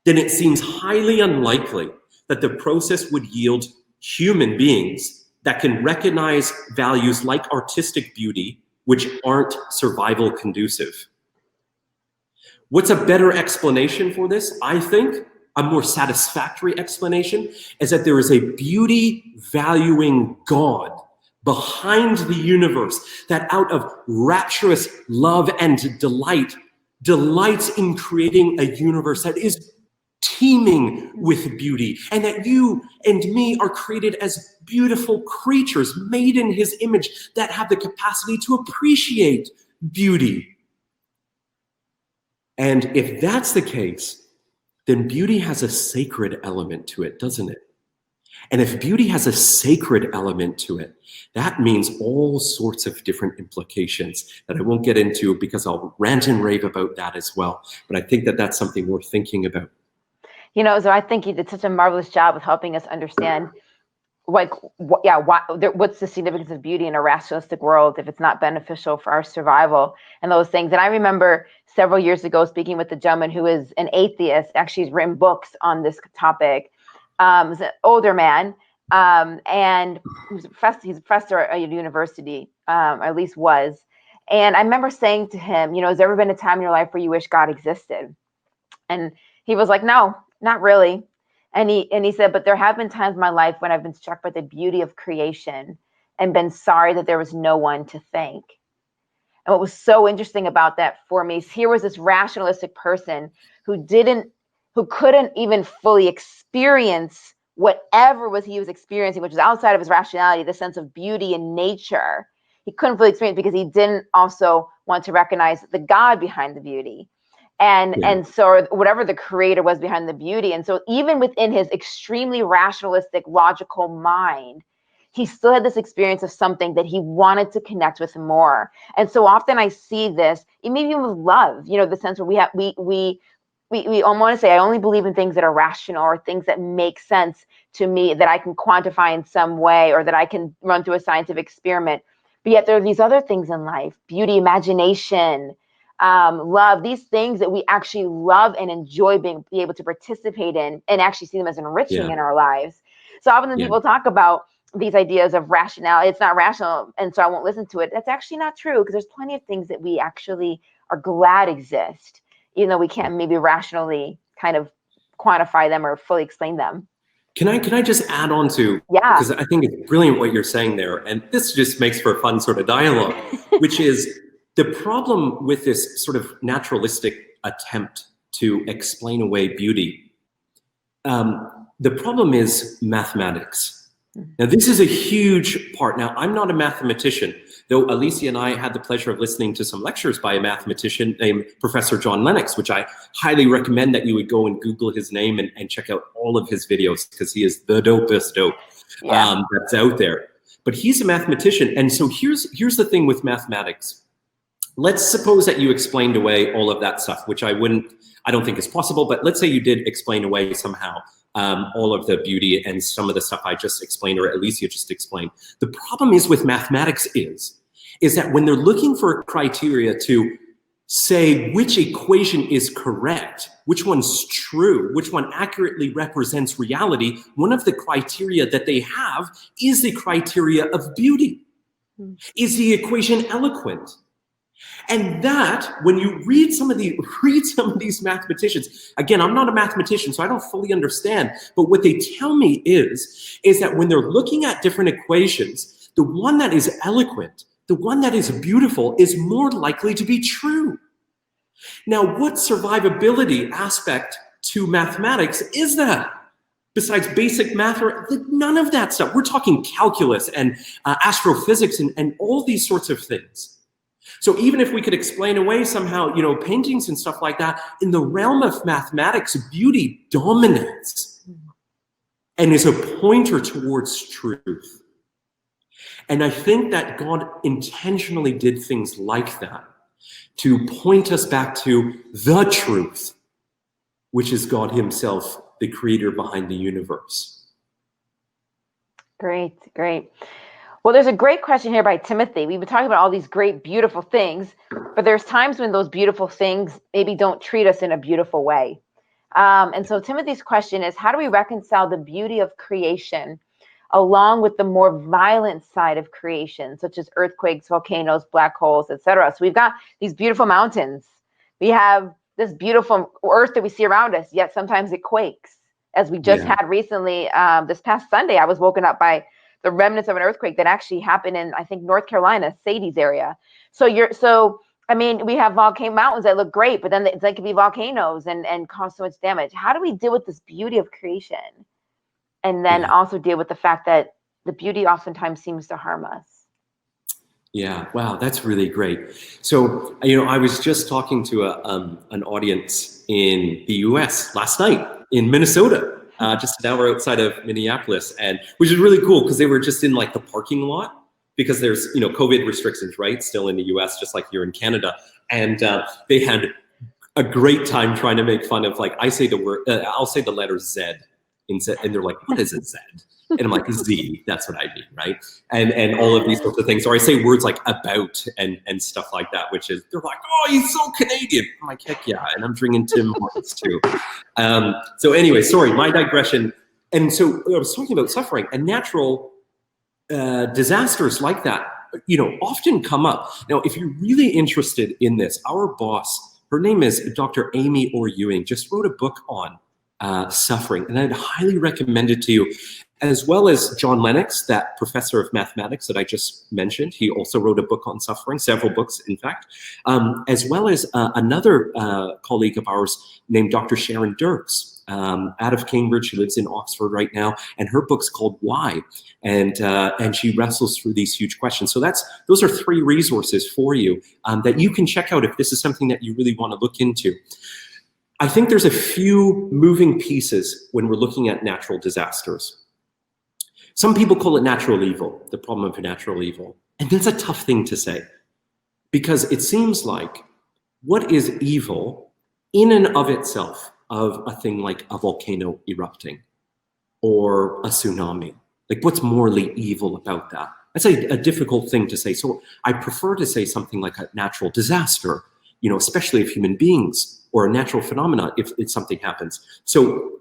then it seems highly unlikely that the process would yield human beings that can recognize values like artistic beauty, which aren't survival conducive. What's a better explanation for this? I think a more satisfactory explanation is that there is a beauty valuing God behind the universe that out of rapturous love and delights in creating a universe that is teeming with beauty, and that you and me are created as beautiful creatures made in his image that have the capacity to appreciate beauty. And if that's the case, then beauty has a sacred element to it, doesn't it? And if beauty has a sacred element to it, that means all sorts of different implications that I won't get into because I'll rant and rave about that as well. But I think that that's something worth thinking about. So I think you did such a marvelous job with helping us understand what's the significance of beauty in a rationalistic world if it's not beneficial for our survival and those things. And I remember several years ago speaking with a gentleman who is an atheist, actually has written books on this topic. He's an older man, and he's a professor at a university, or at least was. And I remember saying to him, has there ever been a time in your life where you wish God existed? And he was like, no, not really. And he said, but there have been times in my life when I've been struck by the beauty of creation and been sorry that there was no one to thank. And what was so interesting about that for me is here was this rationalistic person who couldn't even fully experience whatever he was experiencing, which was outside of his rationality, the sense of beauty in nature. He couldn't fully experience because he didn't also want to recognize the God behind the beauty. And so whatever the creator was behind the beauty. And so even within his extremely rationalistic, logical mind, he still had this experience of something that he wanted to connect with more. And so often I see this, maybe even with love, the sense where we want to say, I only believe in things that are rational or things that make sense to me that I can quantify in some way or that I can run through a scientific experiment. But yet there are these other things in life, beauty, imagination, love, these things that we actually love and enjoy be able to participate in and actually see them as enriching in our lives. So often when people talk about these ideas of rationality, it's not rational, and so I won't listen to it. That's actually not true, because there's plenty of things that we actually are glad exist, even though we can't maybe rationally kind of quantify them or fully explain them. Can I just add on to, because I think it's brilliant what you're saying there, and this just makes for a fun sort of dialogue, which is the problem with this sort of naturalistic attempt to explain away beauty. The problem is mathematics. Now, this is a huge part. Now, I'm not a mathematician, though Alicia and I had the pleasure of listening to some lectures by a mathematician named Professor John Lennox, which I highly recommend that you would go and Google his name and check out all of his videos, because he is the dopest dope that's out there. But he's a mathematician. And so here's the thing with mathematics. Let's suppose that you explained away all of that stuff, which I don't think is possible, but let's say you did explain away somehow all of the beauty and some of the stuff I just explained, or Alicia just explained. The problem is with mathematics is that when they're looking for a criteria to say which equation is correct, which one's true, which one accurately represents reality, one of the criteria that they have is the criteria of beauty. Is the equation eloquent? And that, when you read some of these mathematicians, again, I'm not a mathematician, so I don't fully understand, but what they tell me is that when they're looking at different equations, the one that is eloquent, the one that is beautiful, is more likely to be true. Now, what survivability aspect to mathematics is that? Besides basic math, none of that stuff. We're talking calculus and astrophysics and all these sorts of things. So even if we could explain away somehow, paintings and stuff like that, in the realm of mathematics, beauty dominates and is a pointer towards truth. And I think that God intentionally did things like that to point us back to the truth, which is God himself, the creator behind the universe. Great, great. Well, there's a great question here by Timothy. We've been talking about all these great, beautiful things, but there's times when those beautiful things maybe don't treat us in a beautiful way. And so Timothy's question is, how do we reconcile the beauty of creation along with the more violent side of creation, such as earthquakes, volcanoes, black holes, etc.? So we've got these beautiful mountains. We have this beautiful earth that we see around us, yet sometimes it quakes. As we just had recently, this past Sunday, I was woken up by the remnants of an earthquake that actually happened in, I think, North Carolina, Sadie's area. So we have volcano mountains that look great, but then they could be volcanoes and cause so much damage. How do we deal with this beauty of creation? And then also deal with the fact that the beauty oftentimes seems to harm us. Yeah, wow, that's really great. So, I was just talking to an audience in the US last night in Minnesota, just an hour outside of Minneapolis, and which is really cool because they were just in like the parking lot, because there's COVID restrictions, right, still in the US, just like here in Canada, and they had a great time trying to make fun of, like, I'll say the letter Z, and they're like, what is a Z? And I'm like, Z, that's what I mean, right? And all of these sorts of things. Or I say words like about and stuff like that, which is, they're like, oh, he's so Canadian. I'm like, heck yeah, and I'm drinking Tim Hortons too. So anyway, sorry, my digression. And so I was talking about suffering, and natural disasters like that, often come up. Now, if you're really interested in this, our boss, her name is Dr. Amy Orr Ewing, just wrote a book on suffering, and I'd highly recommend it to you, as well as John Lennox, that professor of mathematics that I just mentioned. He also wrote a book on suffering, several books, in fact, as well as another colleague of ours named Dr. Sharon Dirks, out of Cambridge. She lives in Oxford right now, and her book's called Why, and she wrestles through these huge questions. So those are 3 resources for you that you can check out if this is something that you really want to look into. I think there's a few moving pieces when we're looking at natural disasters. Some people call it natural evil, the problem of natural evil. And that's a tough thing to say, because it seems like what is evil in and of itself of a thing like a volcano erupting or a tsunami? Like, what's morally evil about that? That's a difficult thing to say. So I prefer to say something like a natural disaster, especially if human beings, or a natural phenomena if something happens. So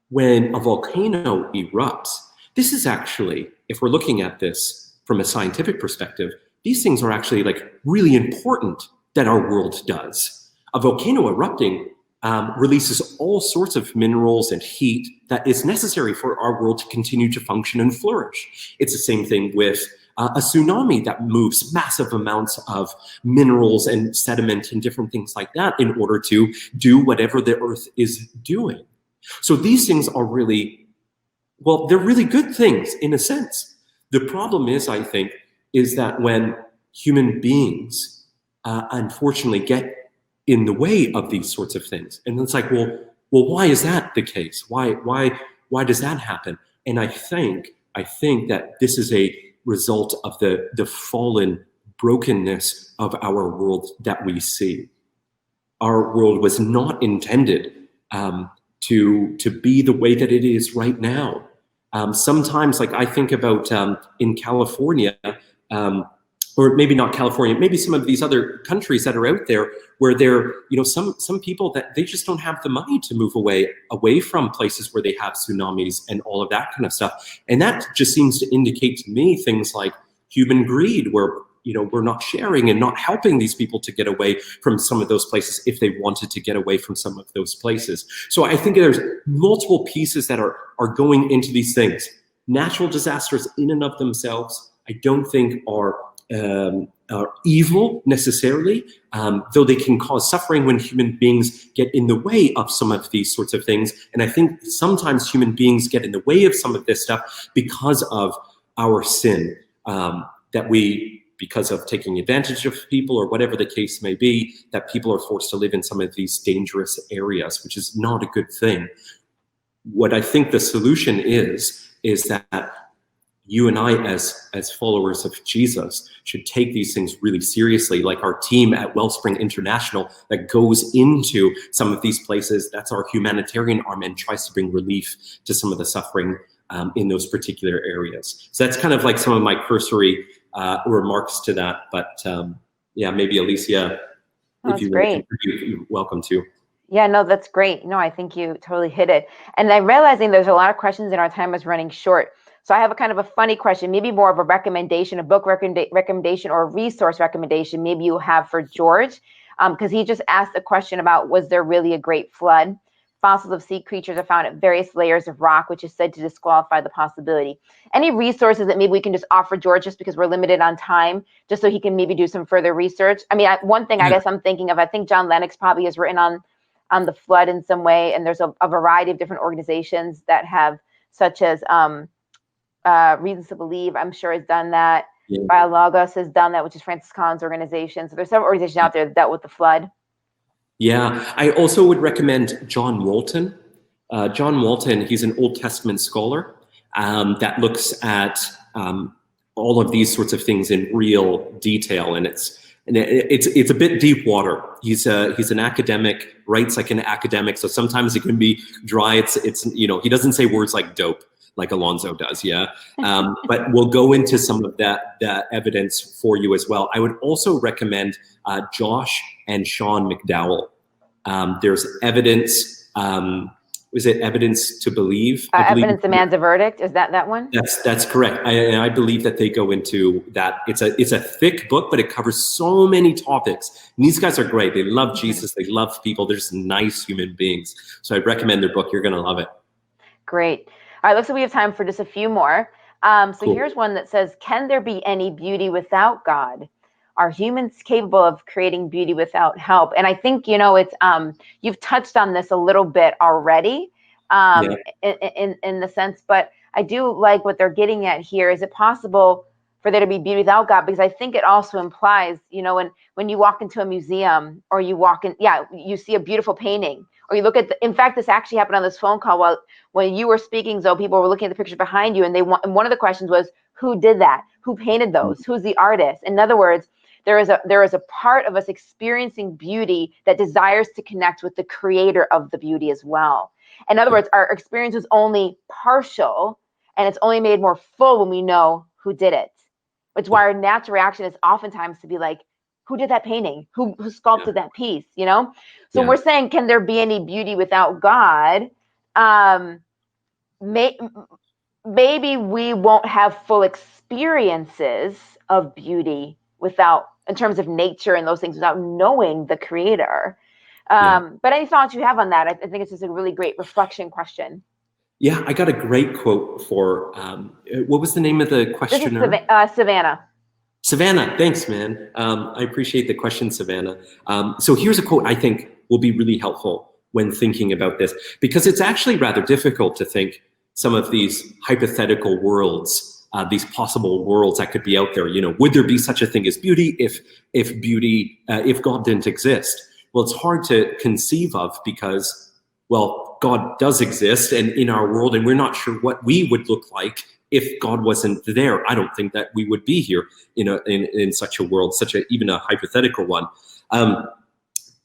when a volcano erupts, this is actually, if we're looking at this from a scientific perspective, these things are actually like really important that our world does. A volcano erupting releases all sorts of minerals and heat that is necessary for our world to continue to function and flourish. It's the same thing with a tsunami that moves massive amounts of minerals and sediment and different things like that in order to do whatever the earth is doing. So these things are really, they're really good things in a sense. The problem is, I think, is that when human beings unfortunately get in the way of these sorts of things, and it's like, well, why is that the case? Why does that happen? And I think that this is a result of the fallen brokenness of our world that we see. Our world was not intended to be the way that it is right now. Sometimes, like I think about in California, or maybe not California, maybe some of these other countries that are out there where there, some people that they just don't have the money to move away from places where they have tsunamis and all of that kind of stuff. And that just seems to indicate to me things like human greed, where we're not sharing and not helping these people to get away from some of those places if they wanted to get away from some of those places. So I think there's multiple pieces that are going into these things. Natural disasters in and of themselves, I don't think are evil necessarily, though they can cause suffering when human beings get in the way of some of these sorts of things. And I think sometimes human beings get in the way of some of this stuff because of our sin, because of taking advantage of people or whatever the case may be, that people are forced to live in some of these dangerous areas, which is not a good thing. What I think the solution is that you and I, as followers of Jesus, should take these things really seriously, like our team at Wellspring International that goes into some of these places. That's our humanitarian arm and tries to bring relief to some of the suffering in those particular areas. So that's kind of like some of my cursory remarks to that. But maybe Alicia, if you want to contribute, you're welcome to. Yeah, no, that's great. No, I think you totally hit it. And I'm realizing there's a lot of questions and our time is running short. So I have a kind of a funny question, maybe more of a recommendation, a book recommendation or a resource recommendation maybe you have for George, because he just asked a question about, was there really a great flood? Fossils of sea creatures are found at various layers of rock, which is said to disqualify the possibility. Any resources that maybe we can just offer George, just because we're limited on time, just so he can maybe do some further research? I mean, one thing I guess I'm thinking of, I think John Lennox probably has written on the flood in some way, and there's a variety of different organizations that have, such as Reasons to Believe, I'm sure has done that. Yeah. Biologos has done that, which is Francis Collins' organization. So there's several organizations out there that dealt with the flood. Yeah, I also would recommend John Walton. John Walton, he's an Old Testament scholar that looks at all of these sorts of things in real detail, and it's a bit deep water. He's an academic, writes like an academic, so sometimes it can be dry. It's he doesn't say words like dope like Alanzo does, yeah. But we'll go into some of that evidence for you as well. I would also recommend Josh and Sean McDowell. There's evidence. Was it Evidence to Believe? Evidence Demands a Verdict. Is that one? That's correct. I believe that they go into that. It's a thick book, but it covers so many topics. And these guys are great. They love Jesus. They love people. They're just nice human beings. So I'd recommend their book. You're going to love it. Great. All right, looks like we have time for just a few more. Cool. Here's one that says, can there be any beauty without God? Are humans capable of creating beauty without help? And I think, it's you've touched on this a little bit already in the sense, but I do like what they're getting at here. Is it possible for there to be beauty without God? Because I think it also implies, when you walk into a museum or you walk in, you see a beautiful painting, or you look at in fact, this actually happened on this phone call when you were speaking, Zoe, people were looking at the pictures behind you, and one of the questions was, who did that? Who painted those? Who's the artist? In other words, there is a part of us experiencing beauty that desires to connect with the creator of the beauty as well. In other words, our experience is only partial, and it's only made more full when we know who did it. Which is why our natural reaction is oftentimes to be like, who did that painting? Who sculpted that piece? So when we're saying, can there be any beauty without God? Maybe we won't have full experiences of beauty in terms of nature and those things, without knowing the creator. But any thoughts you have on that? I think it's just a really great reflection question. Yeah, I got a great quote for, what was the name of the questioner? This is Savannah. Savannah, thanks, man. I appreciate the question, Savannah. So here's a quote I think will be really helpful when thinking about this, because it's actually rather difficult to think some of these hypothetical worlds these possible worlds that could be out there. Would there be such a thing as beauty if God didn't exist? Well, it's hard to conceive of because, well, God does exist and in our world, and we're not sure what we would look like if God wasn't there. I don't think that we would be here in such a world, even a hypothetical one.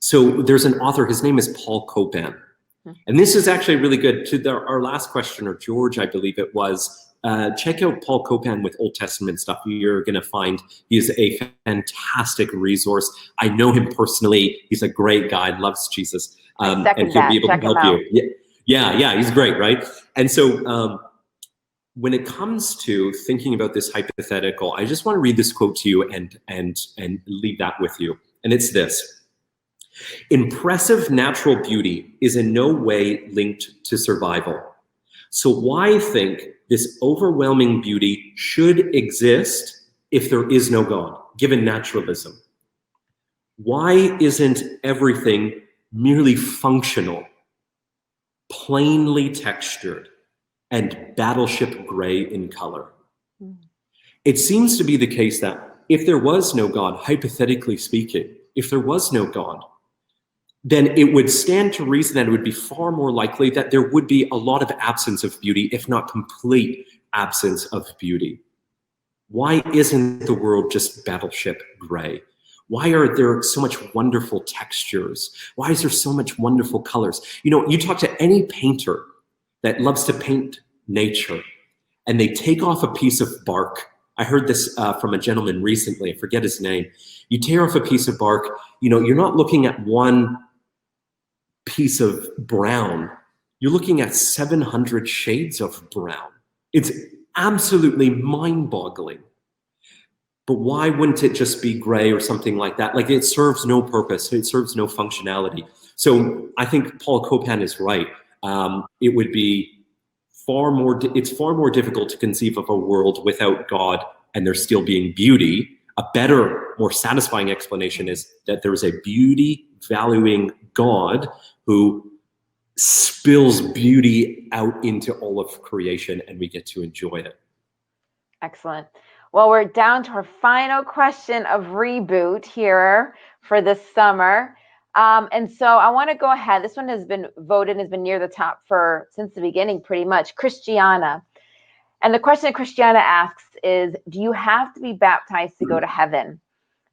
So there's an author, his name is Paul Copan. And this is actually really good. To our last questioner, George, I believe it was, check out Paul Copan with Old Testament stuff. You're going to find he is a fantastic resource. I know him personally. He's a great guy, loves Jesus. And he'll be able to help you. Yeah, he's great, right? And so when it comes to thinking about this hypothetical, I just want to read this quote to you and leave that with you. And it's this. Impressive natural beauty is in no way linked to survival. So why think this overwhelming beauty should exist if there is no God, given naturalism? Why isn't everything merely functional, plainly textured, and battleship gray in color? It seems to be the case that if there was no God, hypothetically speaking, if there was no God, then it would stand to reason that it would be far more likely that there would be a lot of absence of beauty, if not complete absence of beauty. Why isn't the world just battleship gray? Why are there so much wonderful textures? Why is there so much wonderful colors? You talk to any painter that loves to paint nature, and they take off a piece of bark. I heard this from a gentleman recently, I forget his name. You tear off a piece of bark, you're not looking at one piece of brown, you're looking at 700 shades of brown. It's absolutely mind-boggling. But why wouldn't it just be gray or something like that? Like, it serves no purpose, it serves no functionality. So I think Paul Copan is right. It would be it's far more difficult to conceive of a world without God and there still being beauty. A better, more satisfying explanation is that there is a beauty-valuing God who spills beauty out into all of creation, and we get to enjoy it. Excellent. Well, we're down to our final question of Reboot here for this summer. And so I want to go ahead. This one has been voted, has been near the top since the beginning, pretty much. Christiana. And the question that Christiana asks is, do you have to be baptized to go to heaven?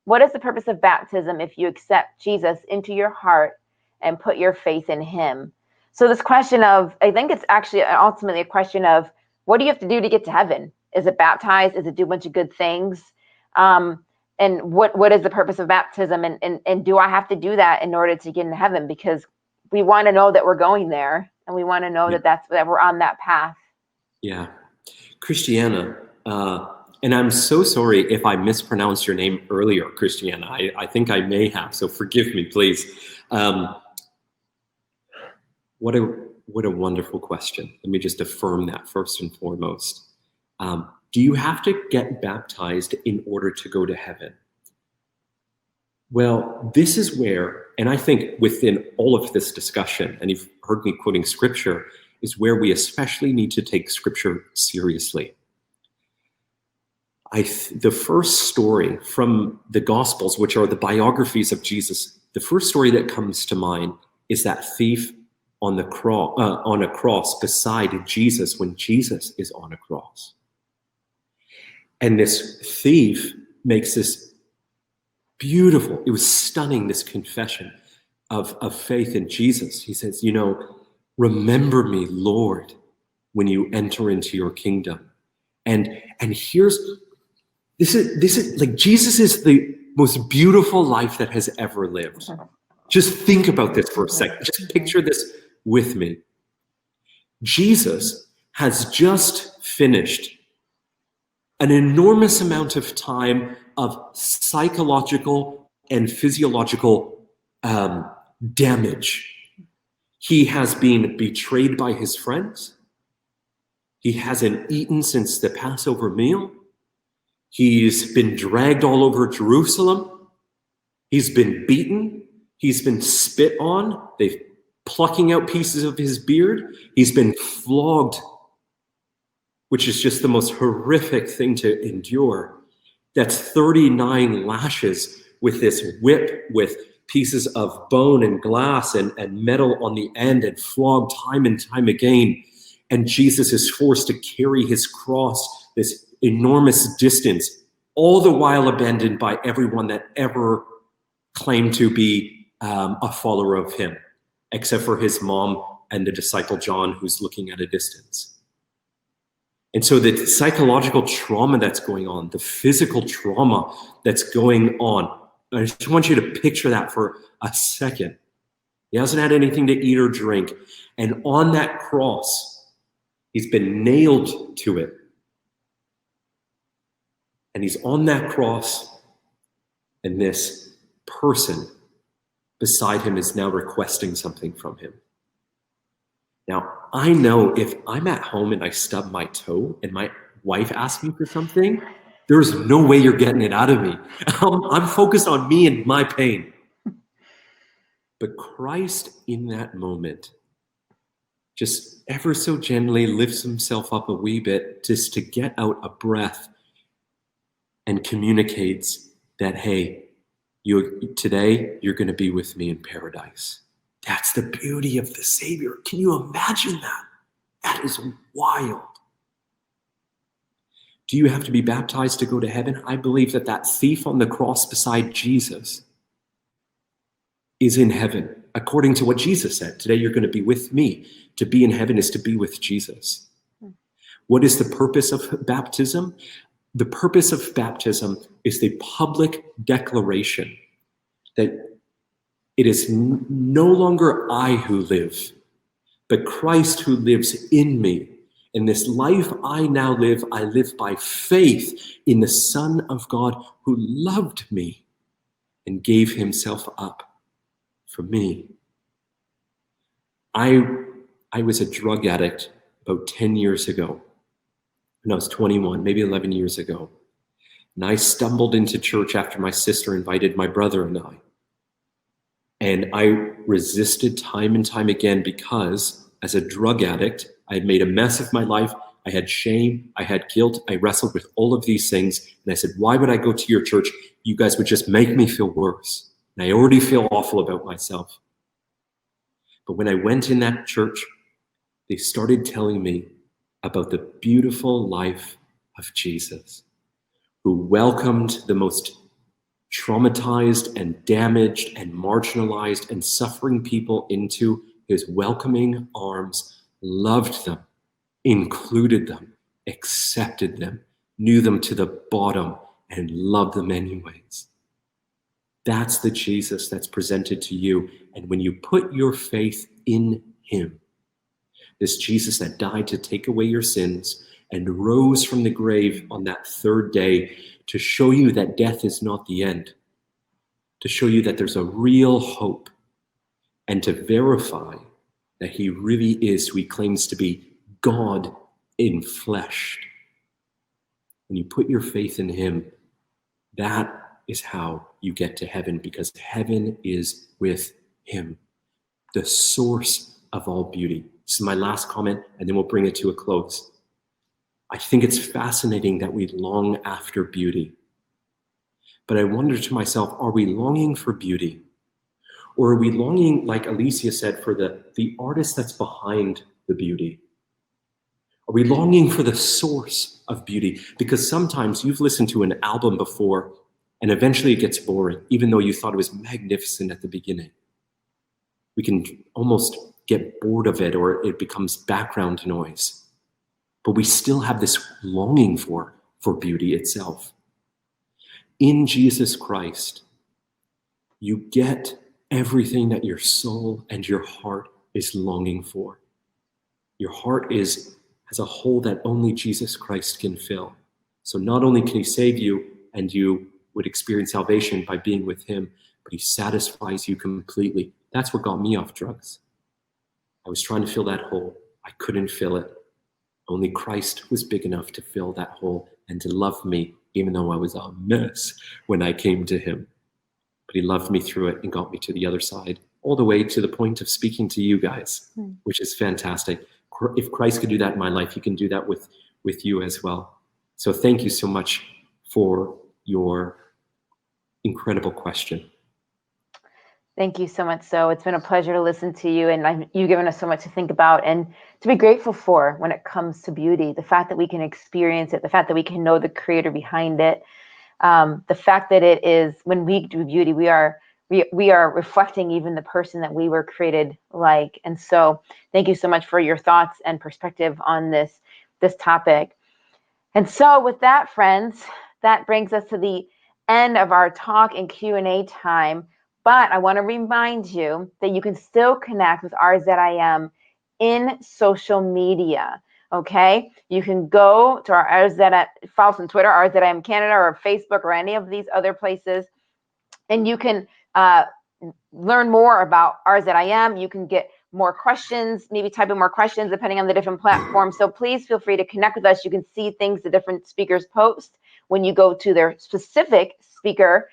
What is the purpose of baptism if you accept Jesus into your heart and put your faith in him? So this question of, I think it's actually ultimately a question of, what do you have to do to get to heaven? Is it baptized? Is it do a bunch of good things? And what is the purpose of baptism? And do I have to do that in order to get into heaven? Because we want to know that we're going there, and we want to know that we're on that path. Yeah. Christiana, and I'm so sorry if I mispronounced your name earlier, Christiana. I think I may have, so forgive me, please. What a wonderful question. Let me just affirm that first and foremost. Do you have to get baptized in order to go to heaven? Well, this is where, and I think within all of this discussion, and you've heard me quoting scripture, is where we especially need to take scripture seriously. The first story from the Gospels, which are the biographies of Jesus, the first story that comes to mind is that thief on a cross beside Jesus when Jesus is on a cross. And this thief makes this beautiful, it was stunning, this confession of faith in Jesus. He says, remember me, Lord, when you enter into your kingdom. And this is like, Jesus is the most beautiful life that has ever lived. Just think about this for a second. Just picture this with me. Jesus has just finished an enormous amount of time of psychological and physiological damage. He has been betrayed by his friends. He hasn't eaten since the Passover meal. He's been dragged all over Jerusalem. He's been beaten. He's been spit on. They're plucking out pieces of his beard. He's been flogged which is just the most horrific thing to endure. That's 39 lashes with this whip with pieces of bone and glass and metal on the end, and flogged time and time again. And Jesus is forced to carry his cross this enormous distance, all the while abandoned by everyone that ever claimed to be a follower of him, except for his mom and the disciple John, who's looking at a distance. And so the psychological trauma that's going on, the physical trauma that's going on, I just want you to picture that for a second. He hasn't had anything to eat or drink. And on that cross, he's been nailed to it. And he's on that cross, and this person beside him is now requesting something from him. Now, I know if I'm at home and I stub my toe and my wife asks me for something, there's no way you're getting it out of me. I'm focused on me and my pain. But Christ in that moment just ever so gently lifts himself up a wee bit just to get out a breath and communicates that, hey, today you're going to be with me in paradise. That's the beauty of the Savior. Can you imagine that? That is wild. Do you have to be baptized to go to heaven? I believe that that thief on the cross beside Jesus is in heaven, according to what Jesus said. Today you're going to be with me. To be in heaven is to be with Jesus. What is the purpose of baptism? The purpose of baptism is the public declaration that it is no longer I who live, but Christ who lives in me. And this life I now live, I live by faith in the Son of God who loved me and gave himself up for me. I was a drug addict about 10 years ago. When I was 21, maybe 11 years ago. And I stumbled into church after my sister invited my brother and I. And I resisted time and time again because as a drug addict, I had made a mess of my life. I had shame. I had guilt. I wrestled with all of these things. And I said, why would I go to your church? You guys would just make me feel worse. And I already feel awful about myself. But when I went in that church, they started telling me about the beautiful life of Jesus, who welcomed the most traumatized and damaged and marginalized and suffering people into his welcoming arms, loved them, included them, accepted them, knew them to the bottom, and loved them anyways. That's the Jesus that's presented to you. And when you put your faith in him, this Jesus that died to take away your sins and rose from the grave on that third day to show you that death is not the end, to show you that there's a real hope, and to verify that he really is who he claims to be, God in flesh. When you put your faith in him, that is how you get to heaven, because heaven is with him, the source of all beauty. This is my last comment, and then we'll bring it to a close. I think it's fascinating that we long after beauty. But I wonder to myself, are we longing for beauty? Or are we longing, like Alicia said, for the artist that's behind the beauty? Are we longing for the source of beauty? Because sometimes you've listened to an album before, and eventually it gets boring, even though you thought it was magnificent at the beginning. We can almost get bored of it, or it becomes background noise. But we still have this longing for beauty itself. In Jesus Christ, you get everything that your soul and your heart is longing for. Your heart has a hole that only Jesus Christ can fill. So not only can he save you and you would experience salvation by being with him, but he satisfies you completely. That's what got me off drugs. I was trying to fill that hole. I couldn't fill it. Only Christ was big enough to fill that hole and to love me, even though I was a mess when I came to him. But he loved me through it and got me to the other side, all the way to the point of speaking to you guys, which is fantastic. If Christ could do that in my life, he can do that with with you as well. So thank you so much for your incredible question. Thank you so much. So it's been a pleasure to listen to you, and you've given us so much to think about and to be grateful for when it comes to beauty. The fact that we can experience it, the fact that we can know the creator behind it, the fact that it is, when we do beauty, we are reflecting even the person that we were created like. And so thank you so much for your thoughts and perspective on this topic. And so with that, friends, that brings us to the end of our talk and Q&A time. But I want to remind you that you can still connect with RZIM in social media, okay? You can go to our RZIM, follow us on Twitter, RZIM Canada, or Facebook, or any of these other places, and you can learn more about RZIM. You can get more questions, maybe type in more questions depending on the different platforms. So please feel free to connect with us. You can see things the different speakers post when you go to their specific speaker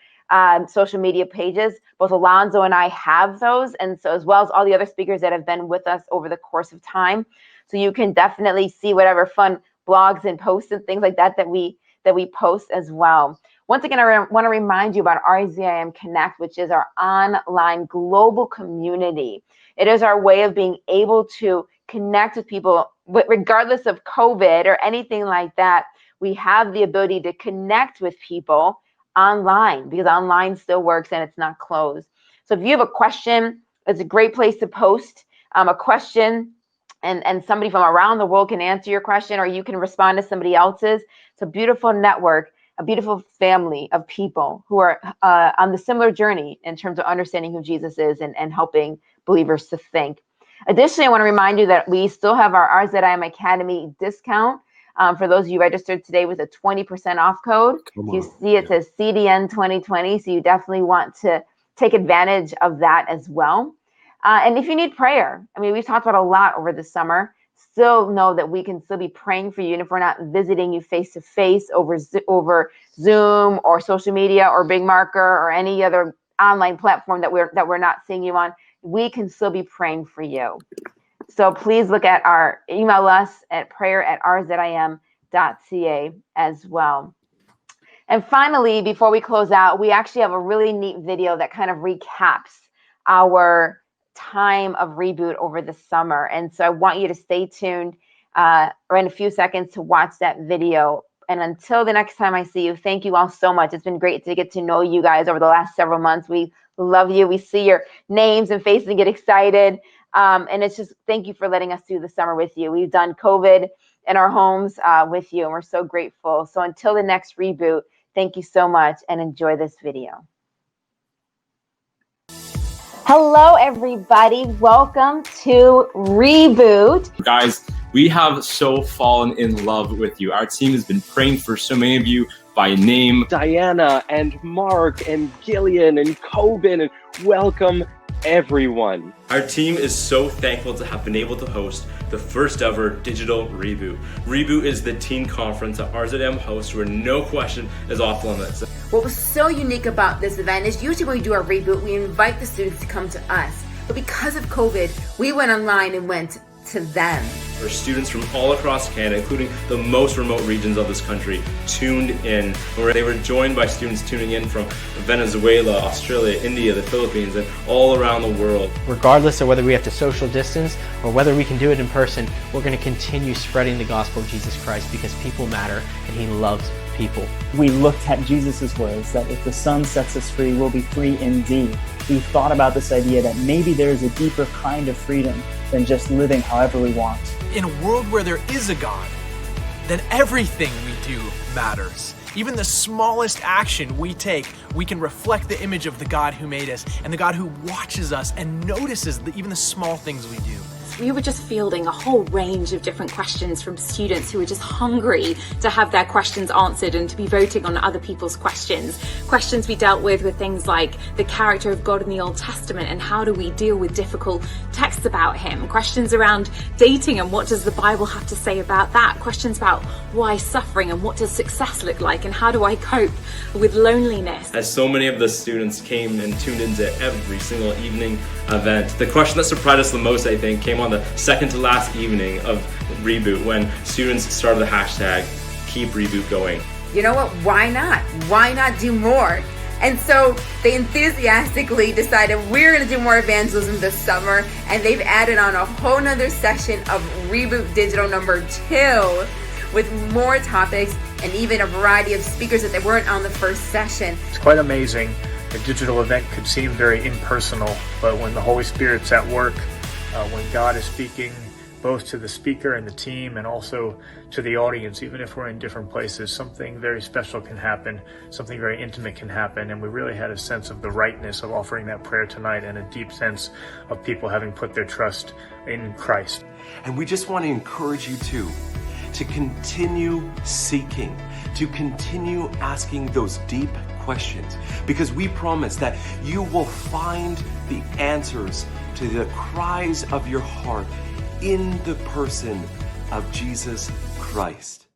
social media pages. Both Alanzo and I have those, and so as well as all the other speakers that have been with us over the course of time. So you can definitely see whatever fun blogs and posts and things like that that we post as well. Once again, I want to remind you about RZIM Connect, which is our online global community. It is our way of being able to connect with people, regardless of COVID or anything like that. We have the ability to connect with people online, because online still works and it's not closed. So if you have a question, it's a great place to post a question, and somebody from around the world can answer your question, or you can respond to somebody else's. It's a beautiful network, a beautiful family of people who are on the similar journey in terms of understanding who Jesus is and helping believers to think. Additionally, I want to remind you that we still have our RZIM Academy discount. For those of you registered today with a 20% off code. You see it says CDN 2020, so you definitely want to take advantage of that as well. And if you need prayer, I mean, we've talked about a lot over the summer. Still know that we can still be praying for you. And if we're not visiting you face-to-face over Zoom or social media or Big Marker or any other online platform that we're not seeing you on, we can still be praying for you. So please email us at prayer@rzim.ca as well. And finally, before we close out, we actually have a really neat video that kind of recaps our time of Reboot over the summer. And so I want you to stay tuned or in a few seconds to watch that video. And until the next time I see you, thank you all so much. It's been great to get to know you guys over the last several months. We love you. We see your names and faces and get excited. And it's just, thank you for letting us do the summer with you. We've done COVID in our homes with you, and we're so grateful. So until the next Reboot, thank you so much, and enjoy this video. Hello, everybody. Welcome to Reboot. Guys, we have so fallen in love with you. Our team has been praying for so many of you by name. Diana and Mark and Gillian and Coben, and welcome everyone. Our team is so thankful to have been able to host the first ever digital Reboot. Reboot is the teen conference that RZIM hosts where no question is off limits. What was so unique about this event is usually when we do our Reboot, we invite the students to come to us. But because of COVID, we went online and went to them. Our students from all across Canada, including the most remote regions of this country, tuned in. Where they were joined by students tuning in from Venezuela, Australia, India, the Philippines, and all around the world. Regardless of whether we have to social distance or whether we can do it in person, we're going to continue spreading the gospel of Jesus Christ because people matter and He loves people. We looked at Jesus' words that if the Son sets us free, we'll be free indeed. We thought about this idea that maybe there is a deeper kind of freedom than just living however we want. In a world where there is a God, then everything we do matters. Even the smallest action we take, we can reflect the image of the God who made us and the God who watches us and notices even the small things we do. We were just fielding a whole range of different questions from students who were just hungry to have their questions answered and to be voting on other people's questions. Questions we dealt with were things like the character of God in the Old Testament and how do we deal with difficult texts about Him. Questions around dating and what does the Bible have to say about that. Questions about why suffering and what does success look like and how do I cope with loneliness. As so many of the students came and tuned into every single evening event, the question that surprised us the most, I think, came on the second to last evening of Reboot when students started the hashtag Keep Reboot Going. You know what? Why not? Why not do more? And so they enthusiastically decided we're going to do more evangelism this summer, and they've added on a whole nother session of Reboot Digital number 2 with more topics and even a variety of speakers that they weren't on the first session. It's quite amazing. The digital event could seem very impersonal, but when the Holy Spirit's at work, when God is speaking both to the speaker and the team and also to the audience, even if we're in different places, something very special can happen, something very intimate can happen, and we really had a sense of the rightness of offering that prayer tonight and a deep sense of people having put their trust in Christ. And we just want to encourage you to continue seeking, to continue asking those deep questions, because we promise that you will find the answers to the cries of your heart in the person of Jesus Christ.